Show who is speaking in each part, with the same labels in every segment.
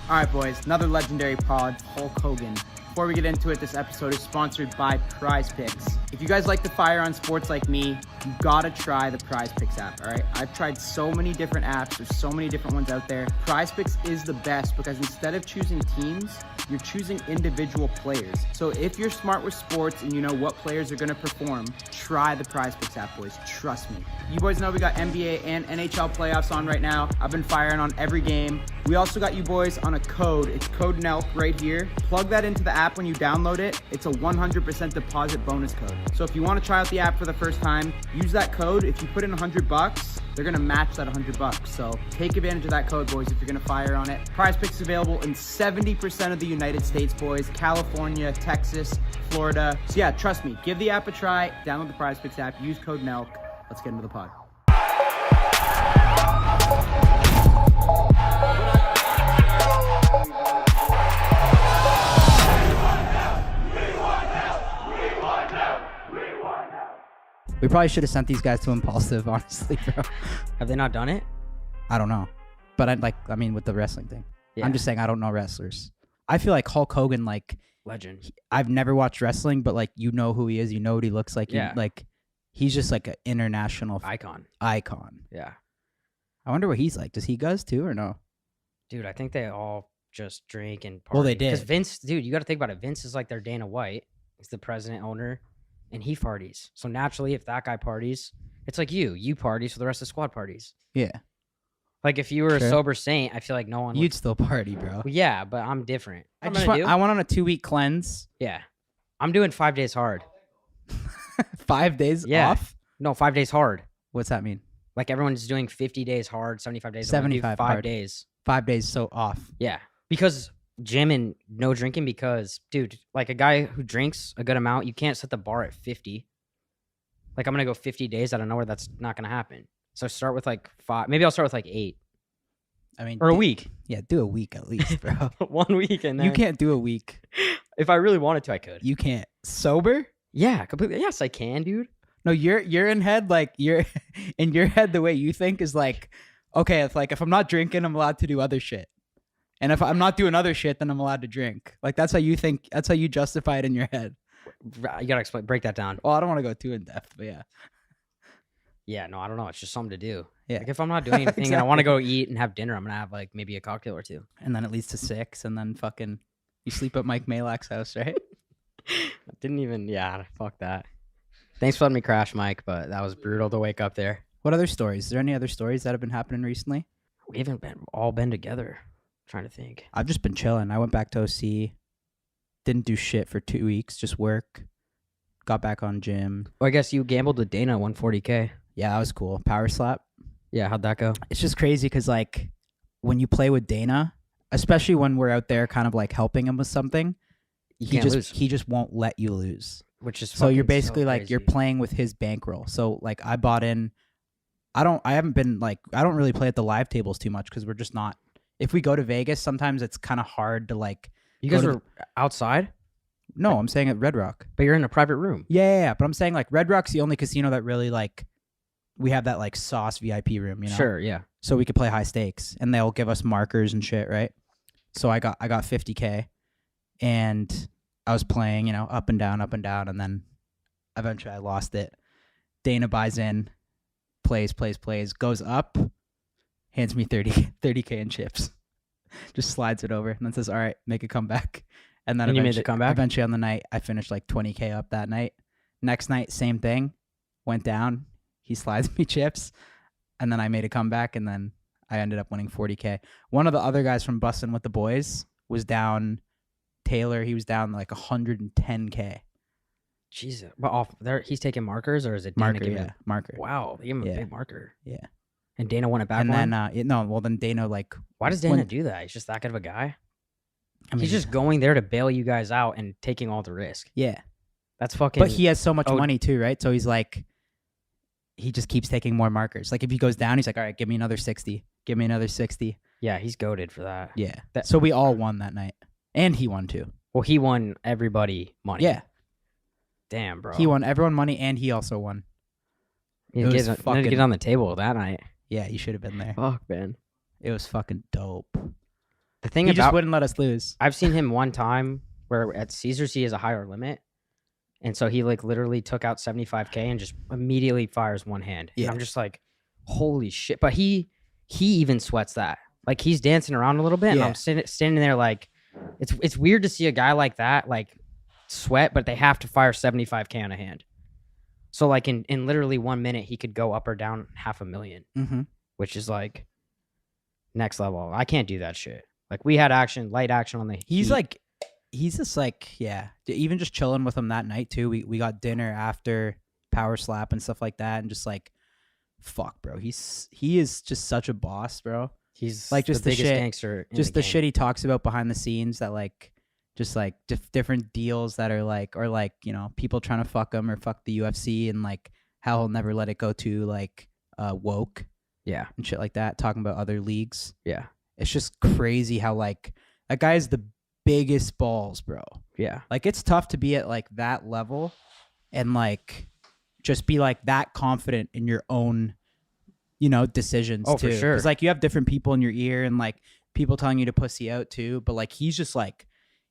Speaker 1: All right, boys, another legendary pod, Hulk Hogan. Before we get into it, this episode is sponsored by Prize Picks. If you guys like to fire on sports like me, you gotta try the Prize Picks app, all right? I've tried so many different apps. There's so many different ones out there. Prize Picks is the best because instead of choosing teams, you're choosing individual players. So if you're smart with sports and you know what players are gonna perform, try the Prize Picks app, boys. Trust me. You boys know we got NBA and NHL playoffs on right now. I've been firing on every game. We also got you boys on a code. It's code NELK right here. Plug that into the app when you download it. It's a 100% deposit bonus code. So if you want to try out the app for the first time, use that code. If you put in $100, they're going to match that $100. So take advantage of that code, boys, if you're going to fire on it. Prize Picks is available in 70% of the United States, boys. California, Texas, Florida. So yeah, trust me. Give the app a try. Download the Prize Picks app. Use code NELK. Let's get into the pod.
Speaker 2: We probably should have sent these guys to Impulsive, honestly, bro.
Speaker 3: Have they not done it?
Speaker 2: I don't know. But I mean, with the wrestling thing. Yeah. I'm just saying I don't know wrestlers. I feel like Hulk Hogan,
Speaker 3: legend.
Speaker 2: I've never watched wrestling, but you know who he is. You know what he looks like.
Speaker 3: Yeah.
Speaker 2: He's just like an international
Speaker 3: icon. Yeah.
Speaker 2: I wonder what he's like. Does he guys too or no?
Speaker 3: Dude, I think they all just drink and party.
Speaker 2: Well, they did.
Speaker 3: Because Vince, dude, you got to think about it. Vince is like their Dana White. He's the president, owner. And he parties. So naturally, if that guy parties, it's like you party, so the rest of the squad parties.
Speaker 2: Yeah.
Speaker 3: Like if you were a sober saint, I feel like no one
Speaker 2: You'd still party, bro.
Speaker 3: Well, yeah, but I'm different.
Speaker 2: I went on a 2-week cleanse.
Speaker 3: Yeah. I'm doing 5 days hard.
Speaker 2: 5 days off?
Speaker 3: No, 5 days hard.
Speaker 2: What's that mean?
Speaker 3: Like everyone's doing 50 days hard, 75 days.
Speaker 2: 75
Speaker 3: 5
Speaker 2: hard.
Speaker 3: days.
Speaker 2: 5 days so off.
Speaker 3: Yeah. Because gym and no drinking because, dude, like a guy who drinks a good amount, you can't set the bar at 50. Like I'm going to go 50 days out of nowhere. That's not going to happen. So start with 5. Maybe I'll start with 8.
Speaker 2: I mean,
Speaker 3: or a week.
Speaker 2: Yeah, do a week at least, bro.
Speaker 3: 1 week and then
Speaker 2: you can't do a week.
Speaker 3: If I really wanted to, I could.
Speaker 2: You can't. Sober?
Speaker 3: Yeah, completely. Yes, I can, dude.
Speaker 2: No, you're in head you're in your head. The way you think is okay. If I'm not drinking, I'm allowed to do other shit. And if I'm not doing other shit, then I'm allowed to drink. That's how you think. That's how you justify it in your head.
Speaker 3: You gotta break that down.
Speaker 2: Well, I don't want to go too in depth, but yeah.
Speaker 3: Yeah, no, I don't know. It's just something to do.
Speaker 2: Yeah.
Speaker 3: Like if I'm not doing anything and I want to go eat and have dinner, I'm gonna have maybe a cocktail or two.
Speaker 2: And then it leads to 6, and then fucking you sleep at Mike Malak's house, right?
Speaker 3: I didn't even. Yeah, fuck that. Thanks for letting me crash, Mike, but that was brutal to wake up there.
Speaker 2: What other stories? Is there any other stories that have been happening recently?
Speaker 3: We haven't all been together. Trying to think.
Speaker 2: I've just been chilling. I went back to OC. Didn't do shit for 2 weeks. Just work. Got back on gym.
Speaker 3: Well, I guess you gambled with Dana 140K.
Speaker 2: Yeah, that was cool. Power slap.
Speaker 3: Yeah, how'd that go?
Speaker 2: It's just crazy because when you play with Dana, especially when we're out there kind of helping him with something, he just won't let you lose.
Speaker 3: Which is
Speaker 2: so you're basically
Speaker 3: so
Speaker 2: you're playing with his bankroll. So I bought in. I don't really play at the live tables too much because we're just not. If we go to Vegas, sometimes it's kind of hard to
Speaker 3: You guys were outside?
Speaker 2: No, I'm saying at Red Rock.
Speaker 3: But you're in a private room.
Speaker 2: Yeah. But I'm saying Red Rock's the only casino that really we have that sauce VIP room, you know?
Speaker 3: Sure, yeah.
Speaker 2: So we could play high stakes and they'll give us markers and shit, right? So I got 50K and I was playing, up and down, and then eventually I lost it. Dana buys in, plays, goes up. Hands me 30K in chips. Just slides it over and then says, all right, make a comeback. And then
Speaker 3: you made the comeback?
Speaker 2: Eventually on the night, I finished 20K up that night. Next night, same thing. Went down. He slides me chips. And then I made a comeback and then I ended up winning 40K. One of the other guys from Bussin' with the Boys was down. Taylor, he was down 110K.
Speaker 3: Jesus. But off there, he's taking markers or is it Dana
Speaker 2: marker? Yeah, marker.
Speaker 3: Wow. They gave him a big marker.
Speaker 2: Yeah.
Speaker 3: And Dana won it back.
Speaker 2: And then then Dana
Speaker 3: why does Dana do that? He's just that good of a guy.
Speaker 2: I mean,
Speaker 3: he's just going there to bail you guys out and taking all the risk.
Speaker 2: Yeah,
Speaker 3: that's fucking.
Speaker 2: But he has so much money too, right? So he's he just keeps taking more markers. If he goes down, he's all right, give me another 60. Give me another 60.
Speaker 3: Yeah, he's goated for that.
Speaker 2: Yeah. So we all won that night, and he won too.
Speaker 3: Well, he won everybody money.
Speaker 2: Yeah.
Speaker 3: Damn, bro.
Speaker 2: He won everyone money, and he also won.
Speaker 3: He didn't get on the table that night.
Speaker 2: Yeah, you should have been there.
Speaker 3: Fuck, man.
Speaker 2: It was fucking dope.
Speaker 3: The thing
Speaker 2: He just
Speaker 3: about
Speaker 2: wouldn't let us lose.
Speaker 3: I've seen him one time where at Caesars he has a higher limit, and so he like literally took out 75K and just immediately fires one hand. And
Speaker 2: Yeah.
Speaker 3: I'm just like, holy shit! But he even sweats that. Like he's dancing around a little bit, and
Speaker 2: Yeah.
Speaker 3: I'm standing there like, it's weird to see a guy like that like sweat, but they have to fire 75K on a hand. So like in literally 1 minute he could go up or down $500,000,
Speaker 2: Mm-hmm.
Speaker 3: which is like next level. I can't do that shit. Like we had light action on the
Speaker 2: He's
Speaker 3: Heat.
Speaker 2: like, he's just like, yeah. Even just chilling with him that night too. We got dinner after Power Slap and stuff like that, and just like, fuck, bro. He is just such a boss, bro.
Speaker 3: He's
Speaker 2: like just
Speaker 3: the
Speaker 2: the
Speaker 3: biggest
Speaker 2: shit,
Speaker 3: gangster.
Speaker 2: Just the shit he talks about behind the scenes that like, just like different deals that are like, or like, you know, people trying to fuck him or fuck the UFC, and like how he'll never let it go to like woke
Speaker 3: Yeah,
Speaker 2: and shit like that. Talking about other leagues.
Speaker 3: yeah,
Speaker 2: It's just crazy how like that guy is the biggest balls, bro.
Speaker 3: yeah.
Speaker 2: Like it's tough to be at like that level and like just be like that confident in your own, you know, decisions
Speaker 3: Oh,
Speaker 2: too.
Speaker 3: for sure.
Speaker 2: Because like you have different people in your ear and like people telling you to pussy out too. But like he's just like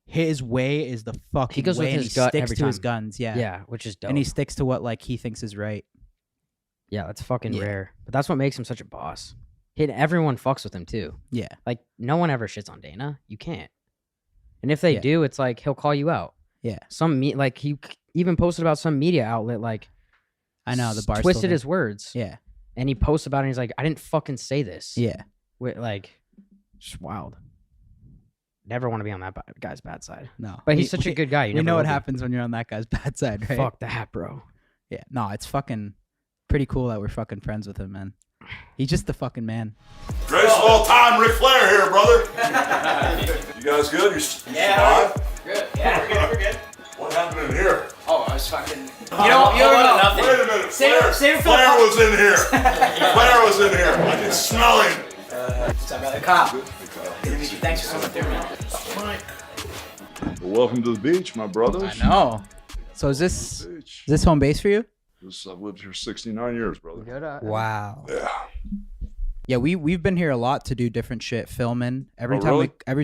Speaker 2: his way is the fucking
Speaker 3: goes
Speaker 2: way,
Speaker 3: with
Speaker 2: and
Speaker 3: his
Speaker 2: he
Speaker 3: gut
Speaker 2: sticks
Speaker 3: every
Speaker 2: to his
Speaker 3: time.
Speaker 2: guns. Yeah.
Speaker 3: Yeah, which is dope.
Speaker 2: And he sticks to what like he thinks is right.
Speaker 3: Yeah, that's fucking
Speaker 2: Yeah.
Speaker 3: rare. But that's what makes him such a boss. Everyone fucks with him too.
Speaker 2: Yeah.
Speaker 3: Like no one ever shits on Dana. You can't. And if they
Speaker 2: Yeah.
Speaker 3: do, it's like he'll call you out.
Speaker 2: Yeah.
Speaker 3: Like he even posted about some media outlet like
Speaker 2: I know the bar
Speaker 3: twisted his words.
Speaker 2: Yeah.
Speaker 3: And he posts about it and he's like, I didn't fucking say this.
Speaker 2: Yeah.
Speaker 3: Like just wild. Never want to be on that guy's bad side.
Speaker 2: No.
Speaker 3: But he's such a good guy. You
Speaker 2: We
Speaker 3: never
Speaker 2: know
Speaker 3: will
Speaker 2: what
Speaker 3: be.
Speaker 2: happens when you're on that guy's bad side, right?
Speaker 3: Fuck that, bro.
Speaker 2: Yeah. No, it's fucking pretty cool that we're fucking friends with him, man. He's just the fucking man.
Speaker 4: Greatest of all time, Ric Flair here, brother. You guys good? You survived?
Speaker 1: Good. Yeah, we're good.
Speaker 4: What happened in here?
Speaker 1: Oh, I was fucking. You don't know nothing.
Speaker 4: Wait a minute.
Speaker 1: Save it for the
Speaker 4: Flair
Speaker 1: pub-
Speaker 4: was in here. Flair was in here. I can smell him.
Speaker 1: What's up, brother? Kyle. Good to meet you. Thanks for coming through, man.
Speaker 4: Well, welcome to the beach, my brothers.
Speaker 2: I know. So is this
Speaker 4: Beach.
Speaker 2: home base for you?
Speaker 4: I've lived here 69 years, brother.
Speaker 3: Good.
Speaker 2: Wow.
Speaker 4: Yeah.
Speaker 2: Yeah, we've been here a lot to do different shit, filming. Every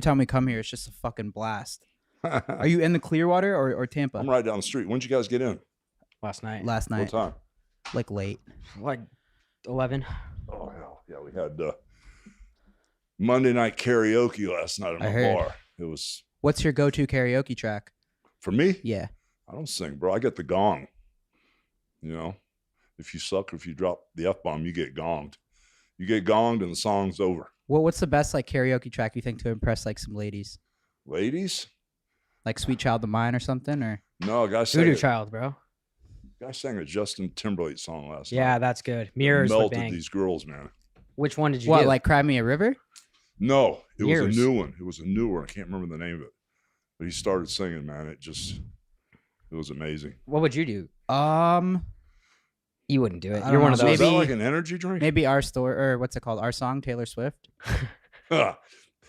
Speaker 2: time we come here, it's just a fucking blast. Are you in the Clearwater or Tampa?
Speaker 4: I'm right down the street. When'd you guys get in?
Speaker 3: Last night.
Speaker 2: Last
Speaker 4: What
Speaker 2: night,
Speaker 4: time?
Speaker 2: like late.
Speaker 3: Like 11.
Speaker 4: Oh, hell. Yeah, we had Monday night karaoke last night at
Speaker 2: I
Speaker 4: my
Speaker 2: heard.
Speaker 4: bar. It was,
Speaker 2: What's your go-to karaoke track?
Speaker 4: for me,
Speaker 2: Yeah.
Speaker 4: I don't sing, bro. I get the gong. You know, if you suck or if you drop the F-bomb, you get gonged. You get gonged and the song's over.
Speaker 2: What's the best like karaoke track you think to impress like some ladies?
Speaker 4: Ladies?
Speaker 2: Like Sweet Child of Mine or something? Or
Speaker 4: No, a guy sang,
Speaker 3: Voodoo Child, bro.
Speaker 4: a Justin Timberlake song last night.
Speaker 3: Yeah, that's good.
Speaker 4: It
Speaker 3: Mirrors would
Speaker 4: melted
Speaker 3: bang.
Speaker 4: these girls, man.
Speaker 3: Which one did you
Speaker 2: what?
Speaker 3: do?
Speaker 2: Like Cry Me a River?
Speaker 4: No, it was
Speaker 3: Years.
Speaker 4: a new one. It was a new one. I can't remember the name of it. But he started singing, man. It was amazing.
Speaker 3: What would you do? You wouldn't do it.
Speaker 2: I
Speaker 3: You're
Speaker 2: don't
Speaker 3: one
Speaker 2: know,
Speaker 3: of
Speaker 4: So
Speaker 3: those.
Speaker 4: is that
Speaker 2: Maybe-
Speaker 4: like an energy drink?
Speaker 2: Maybe Our Story, or what's it called? Our Song, Taylor Swift?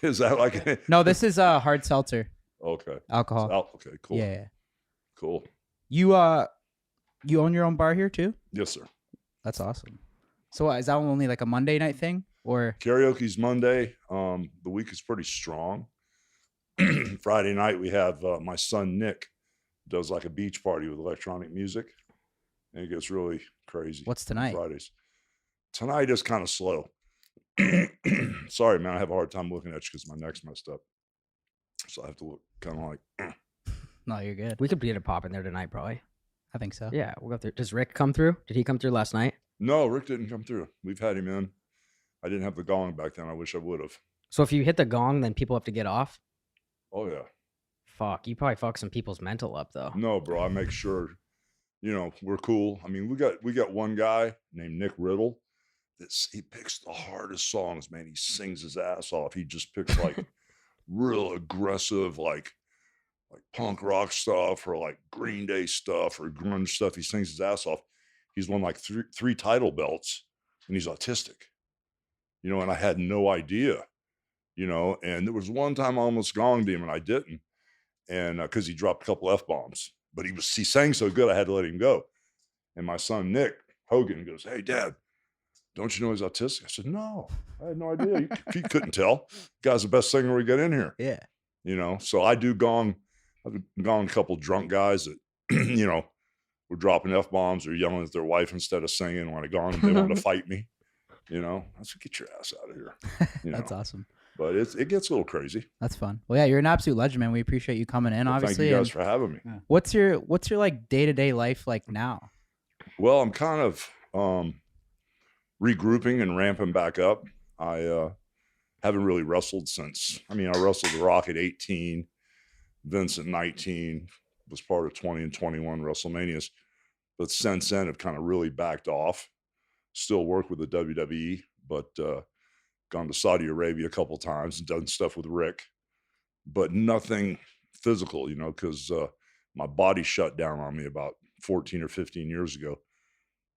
Speaker 4: Is that like an...
Speaker 2: No, this is hard seltzer
Speaker 4: Okay.
Speaker 2: alcohol.
Speaker 4: Okay, cool.
Speaker 2: Yeah.
Speaker 4: Cool.
Speaker 2: You own your own bar here too?
Speaker 4: Yes, sir.
Speaker 2: That's awesome. So is that only like a Monday night thing, or
Speaker 4: Karaoke's Monday. The week is pretty strong. Friday night we have my son Nick does like a beach party with electronic music, and it gets really crazy.
Speaker 2: what's
Speaker 4: on
Speaker 2: tonight?
Speaker 4: Fridays. Tonight is kind of slow. Sorry, man. I have a hard time looking at you because my neck's messed up, so I have to look kind of like.
Speaker 2: No, you're good.
Speaker 3: We could get a pop in there tonight, probably.
Speaker 2: I think so.
Speaker 3: Yeah, we'll go through. Does Rick come through? Did he come through last night?
Speaker 4: No, Rick didn't come through. We've had him in. I didn't have the gong back then. I wish I would have.
Speaker 3: So if you hit the gong, then people have to get off.
Speaker 4: Oh yeah.
Speaker 3: Fuck, you probably fuck some people's mental up though.
Speaker 4: No, bro. I make sure, we're cool. I mean, we got one guy named Nick Riddle. He picks the hardest songs, man. He sings his ass off. He just picks like real aggressive, like punk rock stuff or like Green Day stuff or grunge stuff. He sings his ass off. He's won like three title belts, and he's autistic. And I had no idea. And there was one time I almost gonged him, and I didn't. And because he dropped a couple F-bombs, but he sang so good I had to let him go. And my son Nick HOGAN goes, "Hey Dad, don't you know he's autistic? I said, no, I had no idea. You couldn't tell. Guy's the best singer we got in here.
Speaker 2: Yeah.
Speaker 4: You know, so I've gone a couple drunk guys that, you know, were dropping F-bombs or yelling at their wife instead of singing when I gone and they wanted to fight me. You know, I said, get your ass out of here. You
Speaker 2: That's
Speaker 4: know?
Speaker 2: awesome.
Speaker 4: But it gets a little crazy.
Speaker 2: That's fun. Well, yeah, you're an absolute legend, man. We appreciate you coming in,
Speaker 4: Well,
Speaker 2: obviously.
Speaker 4: thank you guys for having me.
Speaker 2: What's your like day-to-day life like now?
Speaker 4: Well, I'm kind of regrouping and ramping back up. I haven't really wrestled since, I wrestled The Rock at 18, Vince at 19, was part of 20 and 21 WrestleManias. But since then, I've kind of really backed off. Still work with the WWE, but gone to Saudi Arabia a couple times and done stuff with Rick, but nothing physical, you know, because my body shut down on me about 14 or 15 years ago.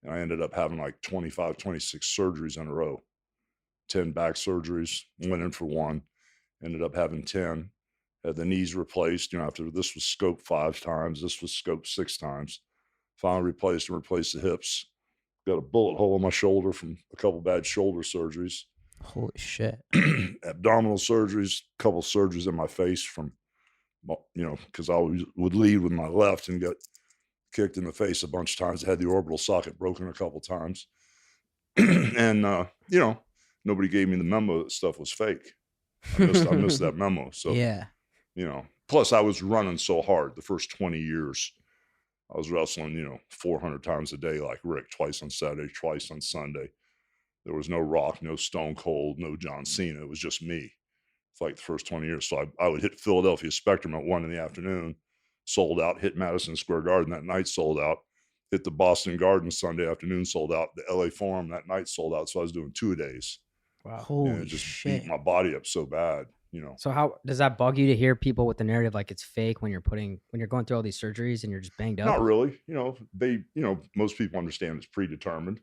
Speaker 4: And I ended up having like 25, 26 surgeries in a row, 10 back surgeries, went in for one, ended up having 10, had the knees replaced, you know, after this was scoped 5 times, this was scoped 6 times, finally replaced the hips, got a bullet hole in my shoulder from a couple bad shoulder surgeries.
Speaker 2: Holy shit.
Speaker 4: Abdominal surgeries, a couple surgeries in my face from, you know, because I would lead with my left and got kicked in the face a bunch of times. I had the orbital socket broken a couple times. And, you know, nobody gave me the memo that stuff was fake. I missed that memo. So,
Speaker 2: yeah,
Speaker 4: you know, plus I was running so hard the first 20 years. I was wrestling, you know, 400 times a day like Rick, twice on Saturday, twice on Sunday. There was no Rock, no Stone Cold, no John Cena. It was just me for like the first 20 years. So I would hit Philadelphia Spectrum at 1 in the afternoon, sold out, hit Madison Square Garden that night, sold out, hit the Boston Garden Sunday afternoon, sold out, the LA Forum that night, sold out. So I was doing 2 a days.
Speaker 3: Wow.
Speaker 2: Holy
Speaker 4: and it just
Speaker 2: shit.
Speaker 4: beat my body up so bad, you know.
Speaker 3: So how does that bug you to hear people with the narrative like it's fake when you're going through all these surgeries and you're just banged up?
Speaker 4: Not really. You know, most people understand it's predetermined.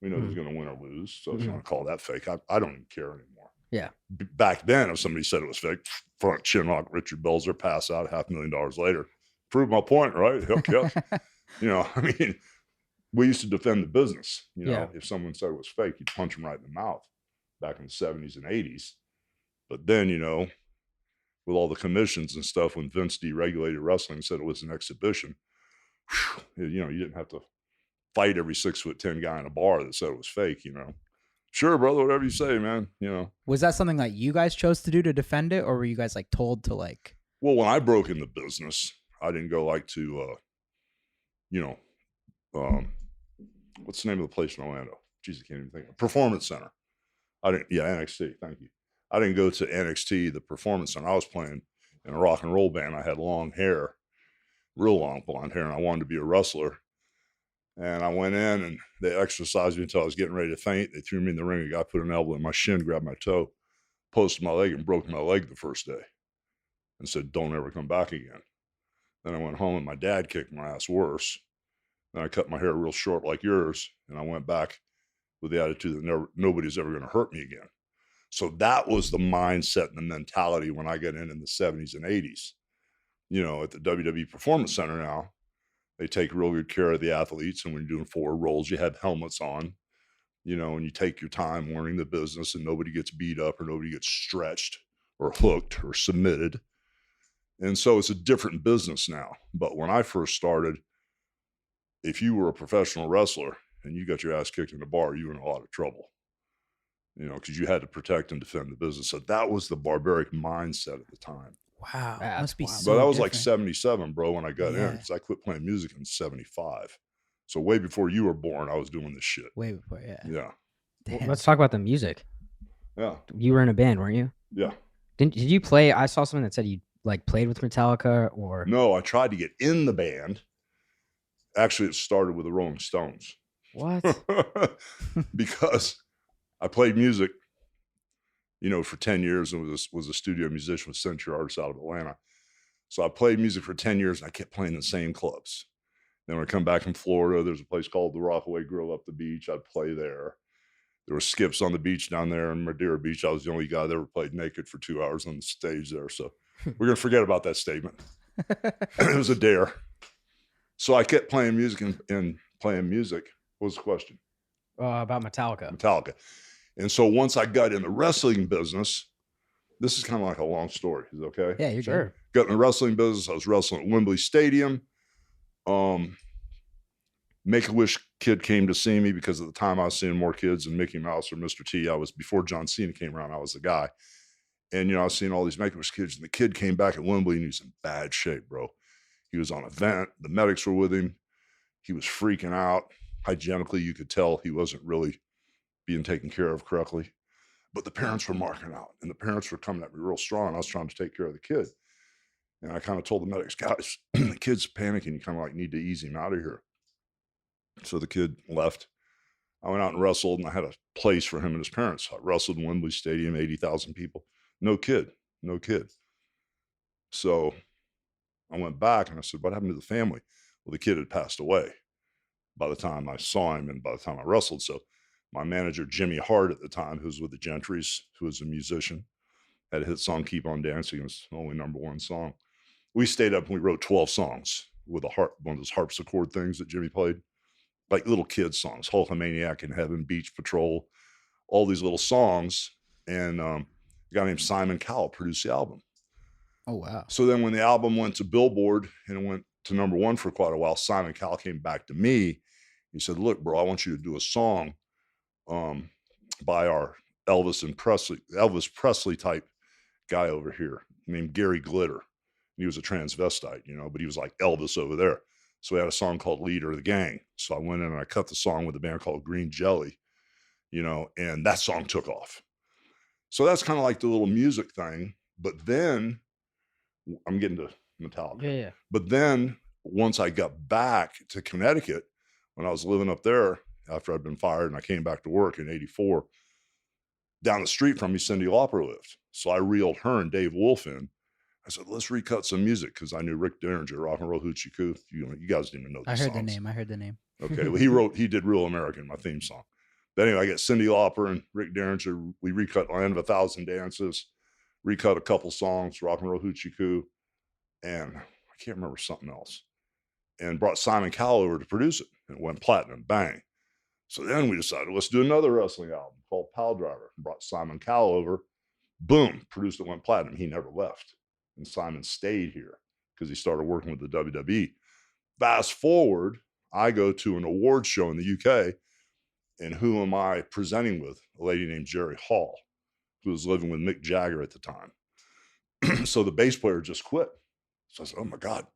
Speaker 4: We know who's going to win or lose. So if you want to call that fake, I don't even care anymore.
Speaker 3: Yeah.
Speaker 4: Back then, if somebody said it was fake, front chin lock, Richard Belzer, pass out $500,000 later. Prove my point, right? Heck yes. You know, I mean, we used to defend the business. You know,
Speaker 3: Yeah.
Speaker 4: if someone said it was fake, you'd punch them right in the mouth back in the 70s and 80s. But then, you know, with all the commissions and stuff, when Vince deregulated wrestling and said it was an exhibition, you know, you didn't have to fight every 6'10" guy in a bar that said it was fake, you know. Sure, brother, whatever you say, man, you know.
Speaker 2: Was that something like you guys chose to do to defend it, or were you guys like told to like?
Speaker 4: Well, when I broke in the business, I didn't go like to, you know, what's the name of the place in Orlando? Jeez, I can't even think. Performance Center. NXT. Thank you. I didn't go to NXT, the Performance Center. I was playing in a rock and roll band. I had long hair, real long blonde hair, and I wanted to be a wrestler. And I went in and they exercised me until I was getting ready to faint. They threw me in the ring. A guy put an elbow in my shin, grabbed my toe, posted my leg, and broke my leg the first day and said, don't ever come back again. Then I went home and my dad kicked my ass worse. Then I cut my hair real short like yours. And I went back with the attitude that nobody's ever going to hurt me again. So that was the mindset and the mentality when I got in the 70s and 80s. You know, at the WWE Performance Center now, they take real good care of the athletes. And when you're doing forward rolls, you have helmets on, you know, and you take your time learning the business and nobody gets beat up or nobody gets stretched or hooked or submitted. And so it's a different business now. But when I first started, if you were a professional wrestler and you got your ass kicked in the bar, you were in a lot of trouble, you know, because you had to protect and defend the business. So that was the barbaric mindset at the time.
Speaker 2: Wow,
Speaker 3: That's
Speaker 2: must be
Speaker 3: wild.
Speaker 2: so
Speaker 4: But I was like
Speaker 2: different.
Speaker 4: 77, bro, when I got in,
Speaker 2: Yeah.
Speaker 4: because I quit playing music in 75. So way before you were born, I was doing this shit.
Speaker 2: Way before, yeah.
Speaker 4: Yeah.
Speaker 3: Well,
Speaker 2: Damn.
Speaker 3: let's talk about the music.
Speaker 4: Yeah.
Speaker 3: You were in a band, weren't you?
Speaker 4: Yeah.
Speaker 3: Did you play? I saw something that said you like played with Metallica or
Speaker 4: No, I tried to get in the band. Actually, it started with the Rolling Stones.
Speaker 3: what?
Speaker 4: Because I played music, you know, for 10 years and was a studio musician with Century Artists out of Atlanta. So I played music for 10 years and I kept playing the same clubs. Then when I come back from Florida, there's a place called the Rockaway Grill up the beach. I'd play there. There were skips on the beach down there in Madeira Beach. I was the only guy that ever played naked for 2 hours on the stage there. So we're going to forget about that statement. It was a dare. So I kept playing music and playing music. What was the question?
Speaker 3: About Metallica.
Speaker 4: Metallica. And so once I got in the wrestling business, this is kind of like a long story. Is it okay?
Speaker 2: Yeah, you're
Speaker 3: Sure.
Speaker 2: good.
Speaker 4: Got in the wrestling business. I was wrestling at Wembley Stadium. Make-A-Wish kid came to see me because at the time I was seeing more kids than Mickey Mouse or Mr. T. I was, before John Cena came around, I was the guy. And, you know, I was seeing all these Make-A-Wish kids, and the kid came back at Wembley, and he was in bad shape, bro. He was on a vent. The medics were with him. He was freaking out. Hygienically, you could tell he wasn't really being taken care of correctly. But the parents were marking out, and the parents were coming at me real strong. I was trying to take care of the kid. And I kind of told the medics, guys, the kid's panicking. You kind of like need to ease him out of here. So the kid left. I went out and wrestled, and I had a place for him and his parents. I wrestled in Wembley Stadium, 80,000 people. No kid. So I went back, and I said, what happened to the family? Well, the kid had passed away by the time I saw him and by the time I wrestled. So my manager, Jimmy Hart at the time, who was with the Gentrys, who was a musician, had a hit song, Keep On Dancing. It was the only #1 song. We stayed up and we wrote 12 songs with a harp, one of those harpsichord things that Jimmy played, like little kids songs, Hulkamaniac in Heaven, Beach Patrol, all these little songs. And a guy named Simon Cowell produced the album.
Speaker 2: Oh, wow.
Speaker 4: So then when the album went to Billboard and it went to #1 for quite a while, Simon Cowell came back to me. He said, look, bro, I want you to do a song by our Elvis Presley type guy over here named Gary Glitter. And he was a transvestite, you know, but he was like Elvis over there. So we had a song called Leader of the Gang. So I went in and I cut the song with a band called Green Jelly, you know, and that song took off. So that's kind of like the little music thing. But then I'm getting to Metallica.
Speaker 3: Yeah.
Speaker 4: But then once I got back to Connecticut, when I was living up there after I'd been fired and I came back to work in 84, down the street from me, Cyndi Lauper lived. So I reeled her and Dave Wolf in. I said, let's recut some music, because I knew Rick Derringer, Rock and Roll Hoochie Coo. You guys didn't even know these
Speaker 2: I heard
Speaker 4: songs.
Speaker 2: the name.
Speaker 4: Okay, well, he did Real American, my theme song. But anyway, I got Cyndi Lauper and Rick Derringer. We recut Land of 1,000 Dances, recut a couple songs, Rock and Roll Hoochie Coo, and I can't remember something else. And brought Simon Cowell over to produce it, and it went platinum, bang. So then we decided, let's do another wrestling album called Pile Driver. Brought Simon Cowell over, boom, produced it, went platinum. He never left. And Simon stayed here because he started working with the WWE. Fast forward, I go to an award show in the UK, and who am I presenting with? A lady named Jerry Hall, who was living with Mick Jagger at the time. So the bass player just quit. So I said, oh my God,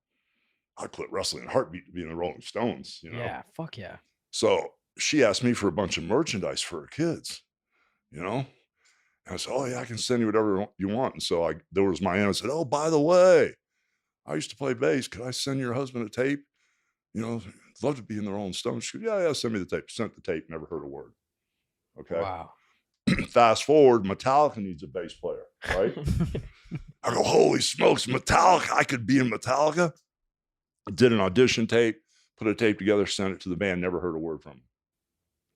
Speaker 4: I'd quit wrestling in a heartbeat to be in the Rolling Stones, you know?
Speaker 3: Yeah. Fuck yeah.
Speaker 4: So she asked me for a bunch of merchandise for her kids, you know? And I said, oh yeah, I can send you whatever you want. And so there was my aunt. I said, oh, by the way, I used to play bass. Could I send your husband a tape? You know, I'd love to be in the Rolling Stones. She goes, yeah, send me the tape. Sent the tape, never heard a word. Okay.
Speaker 3: Wow.
Speaker 4: Fast forward, Metallica needs a bass player, right? I go, holy smokes, Metallica. I could be in Metallica. Did an audition tape, put a tape together, sent it to the band, never heard a word from them.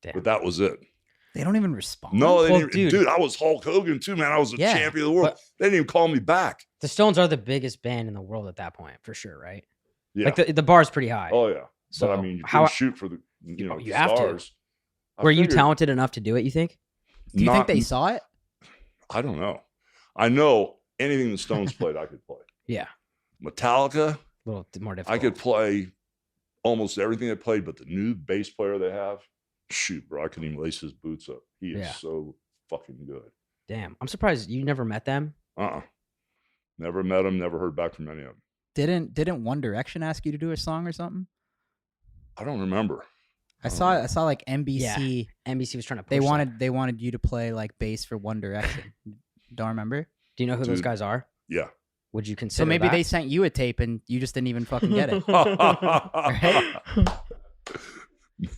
Speaker 3: Damn.
Speaker 4: But that was it.
Speaker 2: They don't even respond.
Speaker 4: No, they
Speaker 3: Well,
Speaker 4: didn't, dude, I was Hulk Hogan too, man. I was a
Speaker 2: Yeah,
Speaker 4: champion of the world.
Speaker 3: but-
Speaker 4: They didn't even call me back.
Speaker 3: The Stones are the biggest band in the world at that point, for sure, right?
Speaker 4: Yeah.
Speaker 3: Like the bar's pretty high.
Speaker 4: Oh yeah.
Speaker 3: So
Speaker 4: But I mean, you
Speaker 3: how
Speaker 4: can shoot for the
Speaker 3: you
Speaker 4: the
Speaker 3: have to.
Speaker 4: stars. I
Speaker 3: were you
Speaker 4: figured
Speaker 3: talented enough to do it? You think?
Speaker 2: Do you think
Speaker 4: not-
Speaker 2: they saw it?
Speaker 4: I don't know. I know anything the Stones played, I could play.
Speaker 3: Yeah.
Speaker 4: Metallica,
Speaker 3: A little more difficult.
Speaker 4: I could play almost everything they played, but the new bass player they have, shoot, bro, I couldn't even lace his boots up. He is
Speaker 3: Yeah.
Speaker 4: so fucking good.
Speaker 3: Damn. I'm surprised you never met them.
Speaker 4: Never met him, never heard back from any of them.
Speaker 2: Didn't One Direction ask you to do a song or something?
Speaker 4: I don't remember.
Speaker 2: I saw like NBC.
Speaker 3: NBC was trying to push
Speaker 2: They
Speaker 3: that.
Speaker 2: wanted you to play like bass for One Direction. Don't remember?
Speaker 3: Do you know who those
Speaker 4: Dude.
Speaker 3: guys are?
Speaker 4: Yeah.
Speaker 3: Would you consider
Speaker 2: So maybe
Speaker 3: that?
Speaker 2: they sent you a tape and you just didn't even fucking get it.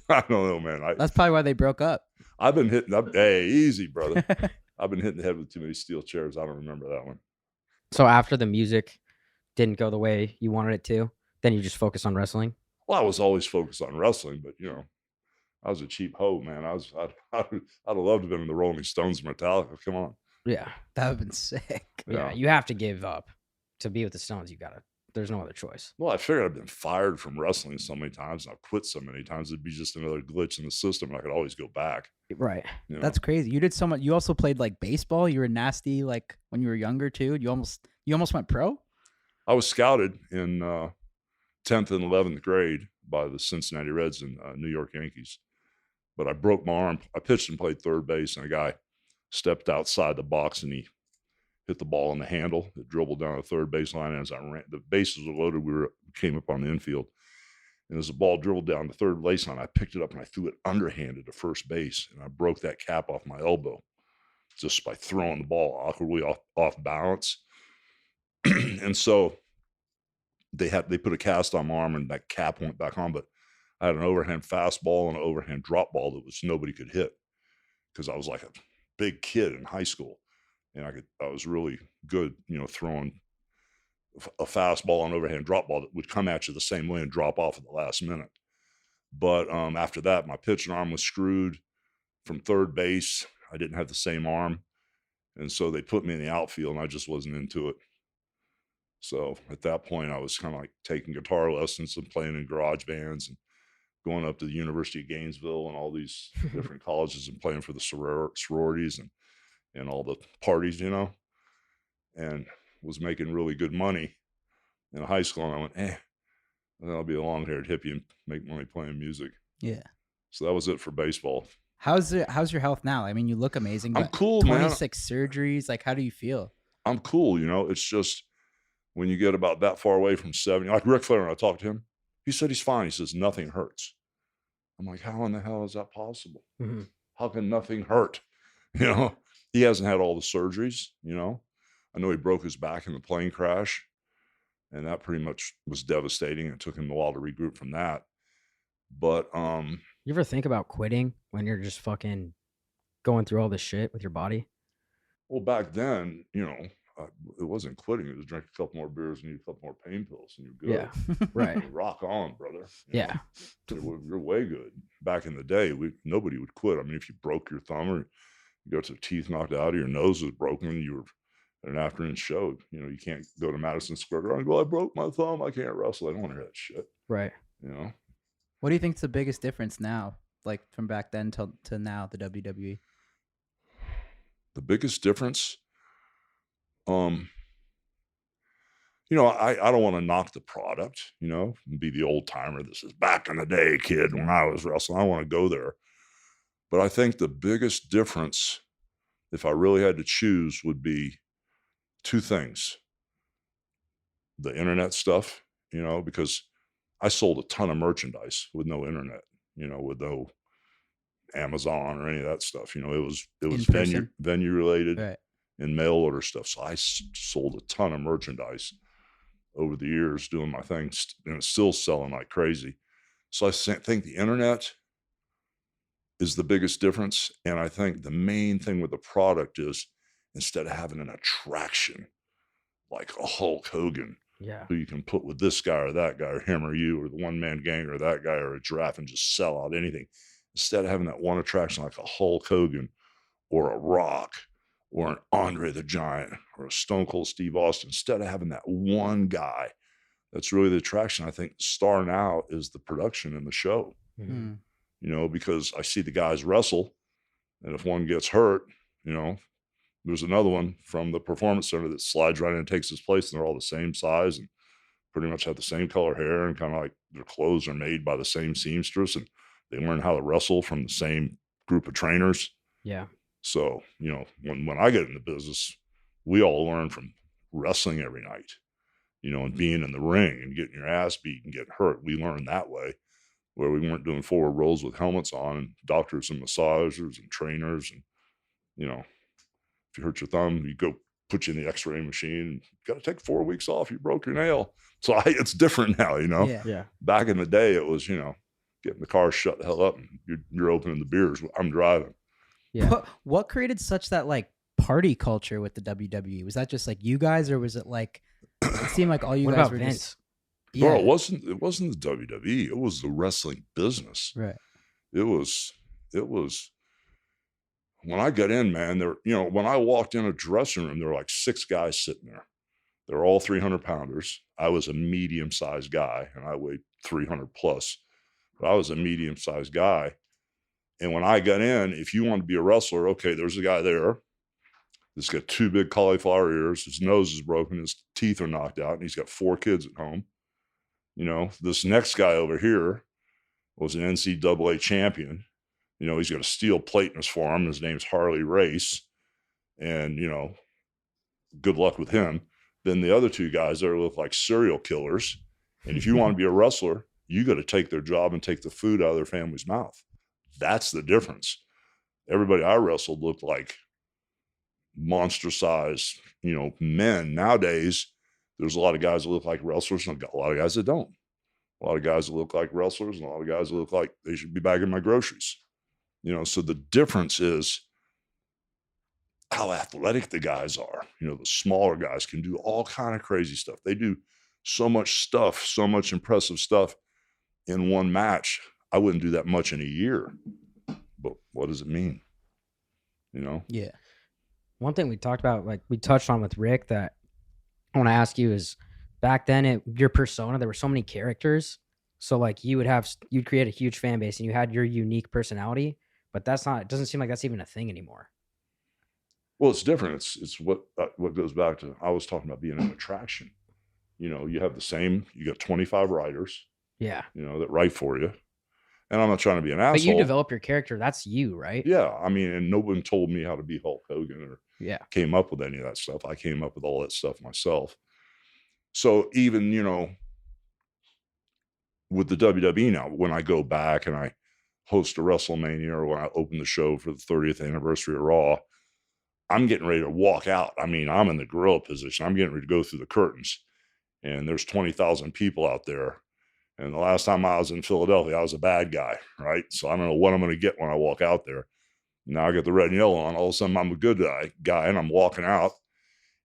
Speaker 4: I don't know, man.
Speaker 2: That's probably why they broke up.
Speaker 4: I've been hitting up. Hey, easy, brother. I've been hitting the head with too many steel chairs. I don't remember that one.
Speaker 3: So after the music didn't go the way you wanted it to, then you just focus on wrestling?
Speaker 4: Well, I was always focused on wrestling, but you know, I was a cheap hoe, man. I'd have loved to have been in the Rolling Stones, Metallica. Come on.
Speaker 3: Yeah.
Speaker 2: That would have been sick.
Speaker 3: Yeah.
Speaker 4: Yeah.
Speaker 3: You have to give up. To be with the Stones, you got to there's no other choice.
Speaker 4: Well, I figured I've been fired from wrestling so many times, and I've quit so many times, it'd be just another glitch in the system, and I could always go back.
Speaker 3: Right.
Speaker 4: You know?
Speaker 2: That's crazy. You did so much. You also played like baseball. You were nasty like when you were younger too. You almost went pro.
Speaker 4: I was scouted in 10th and 11th grade by the Cincinnati Reds and New York Yankees, but I broke my arm. I pitched and played third base, and a guy stepped outside the box, and he hit the ball on the handle. It dribbled down the third baseline, and as I ran, the bases were loaded. We came up on the infield, and as the ball dribbled down the third baseline, I picked it up and I threw it underhanded to first base, and I broke that cap off my elbow just by throwing the ball awkwardly off balance. And so they put a cast on my arm, and that cap went back on, but I had an overhand fastball and an overhand drop ball that nobody could hit, because I was like a big kid in high school, and I was really good, throwing a fastball and overhand drop ball that would come at you the same way and drop off at the last minute. But after that, my pitching arm was screwed from third base. I didn't have the same arm, and so they put me in the outfield, and I just wasn't into it. So at that point, I was kind of like taking guitar lessons and playing in garage bands and going up to the University of Gainesville and all these different colleges and playing for the sororities and all the parties, and was making really good money in high school. And I went, I'll be a long-haired hippie and make money playing music.
Speaker 2: Yeah.
Speaker 4: So that was it for baseball.
Speaker 2: How's your health now? I mean, you look amazing.
Speaker 4: I'm
Speaker 2: but
Speaker 4: cool, man.
Speaker 2: 26 surgeries. Like, how do you feel?
Speaker 4: I'm cool. It's just when you get about that far away from 70, like Ric Flair, when I talked to him, he said he's fine. He says nothing hurts. I'm like, how in the hell is that possible?
Speaker 3: Mm-hmm.
Speaker 4: How can nothing hurt? He hasn't had all the surgeries. I know he broke his back in the plane crash, and that pretty much was devastating. It took him a while to regroup from that. But
Speaker 3: you ever think about quitting when you're just fucking going through all this shit with your body?
Speaker 4: Well, back then, it wasn't quitting. It was drink a couple more beers and eat a couple more pain pills, and you're good.
Speaker 3: Yeah, right.
Speaker 4: Rock on, brother.
Speaker 3: Yeah.
Speaker 4: You're way good. Back in the day, nobody would quit. I mean, if you broke your thumb or you got your teeth knocked out or your nose was broken, you were at an afternoon show. You can't go to Madison Square Garden and go, I broke my thumb, I can't wrestle. I don't want to hear that shit.
Speaker 3: Right.
Speaker 2: What do you think is the biggest difference now, like from back then to now, the WWE?
Speaker 4: The biggest difference, I don't want to knock the product, and be the old timer. This is back in the day, kid, when I was wrestling. I want to go there. But I think the biggest difference, if I really had to choose, would be two things. The internet stuff, because I sold a ton of merchandise with no internet, with no Amazon or any of that stuff. It was venue related,
Speaker 2: right,
Speaker 4: and mail order stuff. So I sold a ton of merchandise over the years doing my thing, and it's still selling like crazy. So I think the internet is the biggest difference. And I think the main thing with the product is, instead of having an attraction like a Hulk Hogan, who you can put with this guy or that guy or him or you or the one-man gang or that guy or a giraffe and just sell out anything, instead of having that one attraction like a Hulk Hogan or a Rock or an Andre the Giant or a Stone Cold Steve Austin, instead of having that one guy that's really the attraction, I think the star now is the production and the show.
Speaker 3: Mm-hmm.
Speaker 4: Because I see the guys wrestle, and if one gets hurt, there's another one from the performance center that slides right in and takes his place, and they're all the same size and pretty much have the same color hair, and kind of like their clothes are made by the same seamstress, and they learn how to wrestle from the same group of trainers.
Speaker 3: Yeah.
Speaker 4: So, when I get in the business, we all learn from wrestling every night, and being in the ring and getting your ass beat and getting hurt. We learned that way, where we weren't doing forward rolls with helmets on, and doctors and massagers and trainers. And, if you hurt your thumb, you go put you in the x-ray machine. You got to take 4 weeks off. You broke your nail. So it's different now,
Speaker 3: Yeah.
Speaker 4: Back in the day, it was, getting the car shut the hell up and you're opening the beers. I'm driving.
Speaker 3: Yeah.
Speaker 2: What created such that like party culture with the WWE? Was that just like you guys, or was it like, it seemed like all you
Speaker 3: What
Speaker 2: guys
Speaker 3: about
Speaker 2: were
Speaker 3: Vince?
Speaker 2: just,
Speaker 4: Bro, it wasn't the WWE. It was the wrestling business.
Speaker 2: right.
Speaker 4: It was when I got in, man, when I walked in a dressing room, there were like 6 guys sitting there. They're all 300 pounders. I was a medium-sized guy, and I weighed 300 plus. But I was a medium-sized guy. And when I got in, if you want to be a wrestler, okay, there's a guy there that's got 2 big cauliflower ears. His nose is broken. His teeth are knocked out, and he's got 4 kids at home. You know, this next guy over here was an NCAA champion. You know, he's got a steel plate in his forearm. His name's Harley Race. And, you know, good luck with him. Then the other 2 guys there look like serial killers. And if you want to be a wrestler, you got to take their job and take the food out of their family's mouth. That's the difference. Everybody I wrestled looked like monster size, you know, men. Nowadays, there's a lot of guys that look like wrestlers, and a lot of guys that don't. A lot of guys that look like wrestlers, and a lot of guys that look like they should be bagging my groceries. You know, so the difference is how athletic the guys are. You know, the smaller guys can do all kind of crazy stuff. They do so much stuff, so much impressive stuff in one match. I wouldn't do that much in a year. But what does it mean? You know?
Speaker 2: Yeah.
Speaker 3: One thing we talked about, like we touched on with Rick, that I want to ask you is, back then your persona, there were so many characters. So like you'd create a huge fan base and you had your unique personality, but it doesn't seem like that's even a thing anymore.
Speaker 4: Well, it's different. It's what goes back to, I was talking about being an attraction. You know, you got 25 writers,
Speaker 3: Yeah.
Speaker 4: you know, that write for you. And I'm not trying to be an asshole.
Speaker 3: But you develop your character. That's you, right?
Speaker 4: Yeah. I mean, and no one told me how to be Hulk Hogan or
Speaker 3: Yeah.
Speaker 4: came up with any of that stuff. I came up with all that stuff myself. So even, you know, with the WWE now, when I go back and I host a WrestleMania or when I open the show for the 30th anniversary of Raw, I'm getting ready to walk out. I mean, I'm in the gorilla position. I'm getting ready to go through the curtains, and there's 20,000 people out there. And the last time I was in Philadelphia, I was a bad guy, right? So I don't know what I'm going to get when I walk out there. Now I got the red and yellow on. All of a sudden, I'm a good guy, and I'm walking out.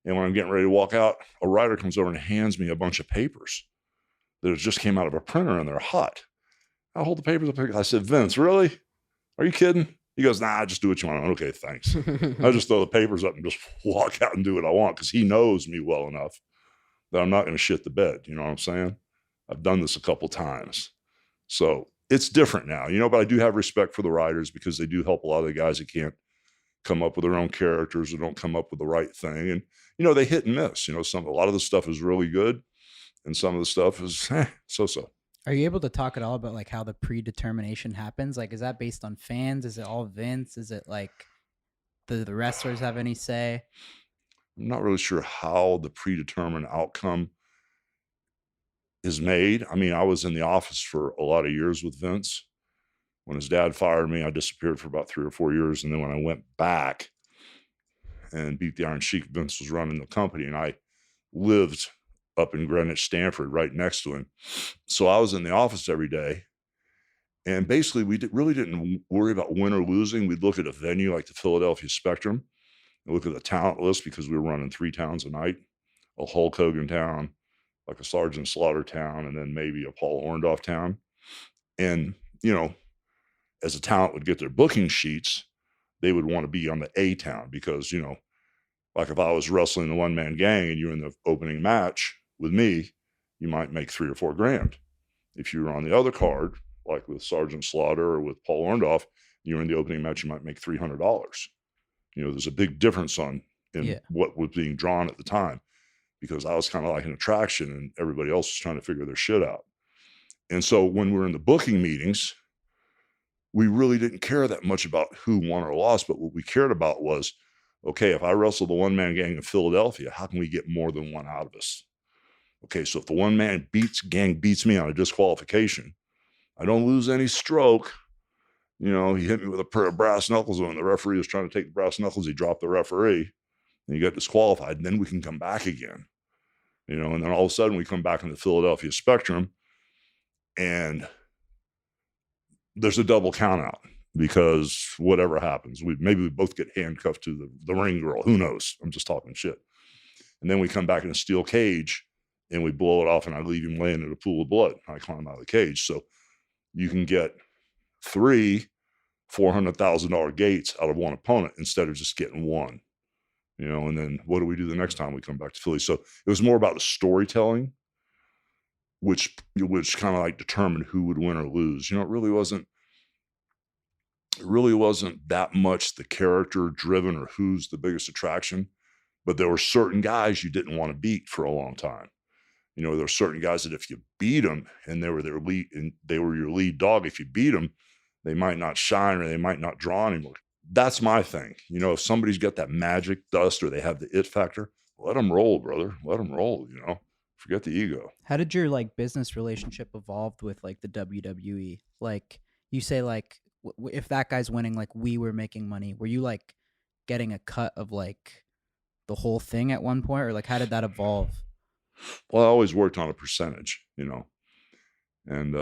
Speaker 4: And when I'm getting ready to walk out, a writer comes over and hands me a bunch of papers that just came out of a printer, and they're hot. I hold the papers up. I said, Vince, really? Are you kidding? He goes, nah, just do what you want. Okay, thanks. I just throw the papers up and just walk out and do what I want, because he knows me well enough that I'm not going to shit the bed. You know what I'm saying? I've done this a couple times. So it's different now, you know, but I do have respect for the writers, because they do help a lot of the guys that can't come up with their own characters or don't come up with the right thing. And, you know, they hit and miss. You know, a lot of the stuff is really good, and some of the stuff is so-so.
Speaker 2: Are you able to talk at all about like how the predetermination happens? Like, is that based on fans? Is it all Vince? Is it like the wrestlers have any say?
Speaker 4: I'm not really sure how the predetermined outcome is made. I mean, I was in the office for a lot of years with Vince. When his dad fired me, I disappeared for about 3 or 4 years. And then when I went back and beat the Iron Sheik, Vince was running the company, and I lived up in Greenwich, Stanford, right next to him. So I was in the office every day. And basically, we really didn't worry about win or losing. We'd look at a venue like the Philadelphia Spectrum and look at the talent list, because we were running 3 towns a night: a Hulk Hogan town, like a Sergeant Slaughter town, and then maybe a Paul Orndorff town. And, you know, as a talent would get their booking sheets, they would want to be on the A town, because, you know, like if I was wrestling the one-man gang and you're in the opening match with me, you might make $3 or $4 grand. If you were on the other card, like with Sergeant Slaughter or with Paul Orndorff, you're in the opening match, you might make $300. You know, there's a big difference in what was being drawn at the time, because I was kind of like an attraction and everybody else was trying to figure their shit out. And so when we were in the booking meetings, we really didn't care that much about who won or lost, but what we cared about was, okay, if I wrestle the one-man gang in Philadelphia, how can we get more than one out of us? Okay, so if the one-man gang beats me on a disqualification, I don't lose any stroke. You know, he hit me with a pair of brass knuckles when the referee was trying to take the brass knuckles. He dropped the referee, and he got disqualified. And then we can come back again. You know, and then all of a sudden we come back in the Philadelphia Spectrum, and there's a double count out, because whatever happens, maybe we both get handcuffed to the ring girl. Who knows? I'm just talking shit. And then we come back in a steel cage, and we blow it off, and I leave him laying in a pool of blood. I climb out of the cage. So you can get 3 $400,000 gates out of one opponent instead of just getting one. you know, and then what do we do the next time we come back to Philly? So it was more about the storytelling, which kind of like determined who would win or lose. You know, it really wasn't that much the character driven or who's the biggest attraction, but there were certain guys you didn't want to beat for a long time. You know, there were certain guys that if you beat them and they were their lead and they were your lead dog, if you beat them, they might not shine or they might not draw anymore. That's my thing. You know, if somebody's got that magic dust or they have the it factor, let them roll, brother. Let them roll, you know. Forget the ego.
Speaker 2: How did your like business relationship evolve with like the WWE? Like you say like if that guy's winning, like we were making money. Were you like getting a cut of like the whole thing at one point, or like how did that evolve?
Speaker 4: Well, I always worked on a percentage, you know, and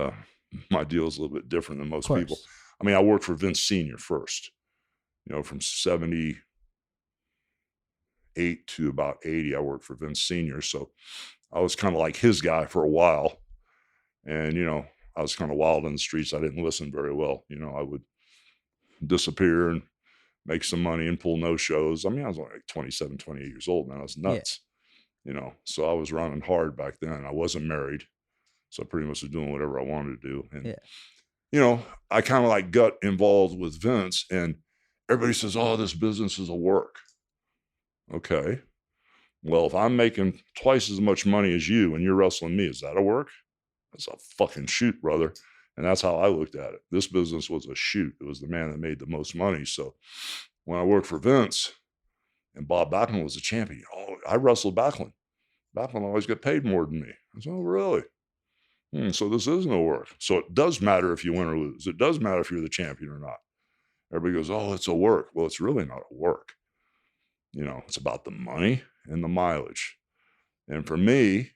Speaker 4: my deal is a little bit different than most people. I mean, I worked for Vince Sr. first, you know, from 78 to about 80, I worked for Vince Sr. So I was kind of like his guy for a while. And, you know, I was kind of wild in the streets. I didn't listen very well. You know, I would disappear and make some money and pull no shows. I mean, I was only like 27, 28 years old, man. I was nuts. You know, so I was running hard back then. I wasn't married. So I pretty much was doing whatever I wanted to do. And, you know, I kind of like got involved with Vince and everybody says, oh, this business is a work. Okay. Well, if I'm making twice as much money as you and you're wrestling me, is that a work? That's a fucking shoot, brother. And that's how I looked at it. This business was a shoot. It was the man that made the most money. So when I worked for Vince and Bob Backlund was the champion, oh, I wrestled Backlund. Backlund always got paid more than me. I said, oh, really? So this is no work. So it does matter if you win or lose. It does matter if you're the champion or not. Everybody goes, oh, it's a work. Well, it's really not a work. You know, it's about the money and the mileage. And for me,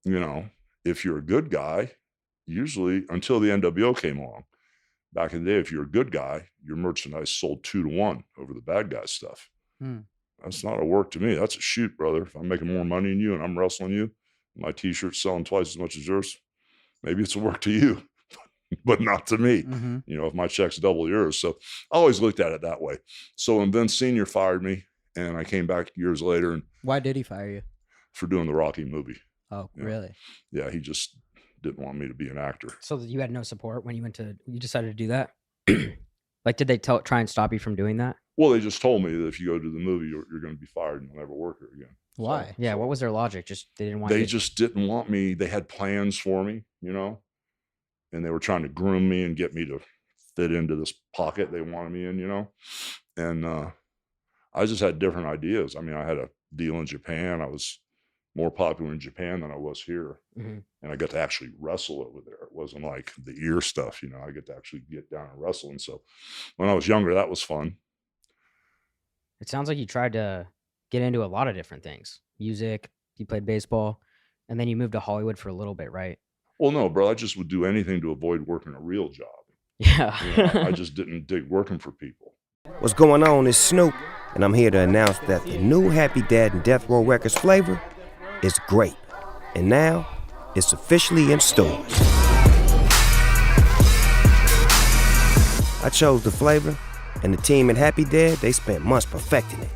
Speaker 4: you know, if you're a good guy, usually until the NWO came along, back in the day, if you're a good guy, your merchandise sold 2 to 1 over the bad guy stuff. That's not a work to me. That's a shoot, brother. If I'm making more money than you and I'm wrestling you, my t-shirt's selling twice as much as yours, maybe it's a work to you, but not to me. You know, if my check's double yours. So I always looked at it that way. So when Vince Sr. fired me and I came back years later. And
Speaker 2: why did he fire you?
Speaker 4: For doing the Rocky movie.
Speaker 2: Oh, really?
Speaker 4: Yeah, he just didn't want me to be an actor.
Speaker 3: So you had no support when you decided to do that? Like, did they try and stop you from doing that?
Speaker 4: Well, they just told me that if you go to the movie, you're going to be fired and you'll never work here again.
Speaker 2: Why?
Speaker 3: Yeah, what was their logic? Just they didn't want
Speaker 4: They just didn't want me. They had plans for me, you know, and they were trying to groom me and get me to fit into this pocket they wanted me in, you know. And I just had different ideas. I mean, I had a deal in Japan. I was more popular in Japan than I was here. And I got to actually wrestle over there. It wasn't like the ear stuff, you know, I get to actually get down and wrestle. And so when I was younger, that was fun.
Speaker 3: It sounds like you tried to get into a lot of different things. Music, you played baseball, and then you moved to Hollywood for a little bit, right?
Speaker 4: Well, no, bro, I just would do anything to avoid working a real job.
Speaker 3: Yeah.
Speaker 4: You know, I just didn't dig working for people.
Speaker 5: What's going on is Snoop, and I'm here to announce that the new Happy Dad and Death Row Records flavor is great. And now, it's officially in stores. I chose the flavor, and the team at Happy Dad, they spent months perfecting it.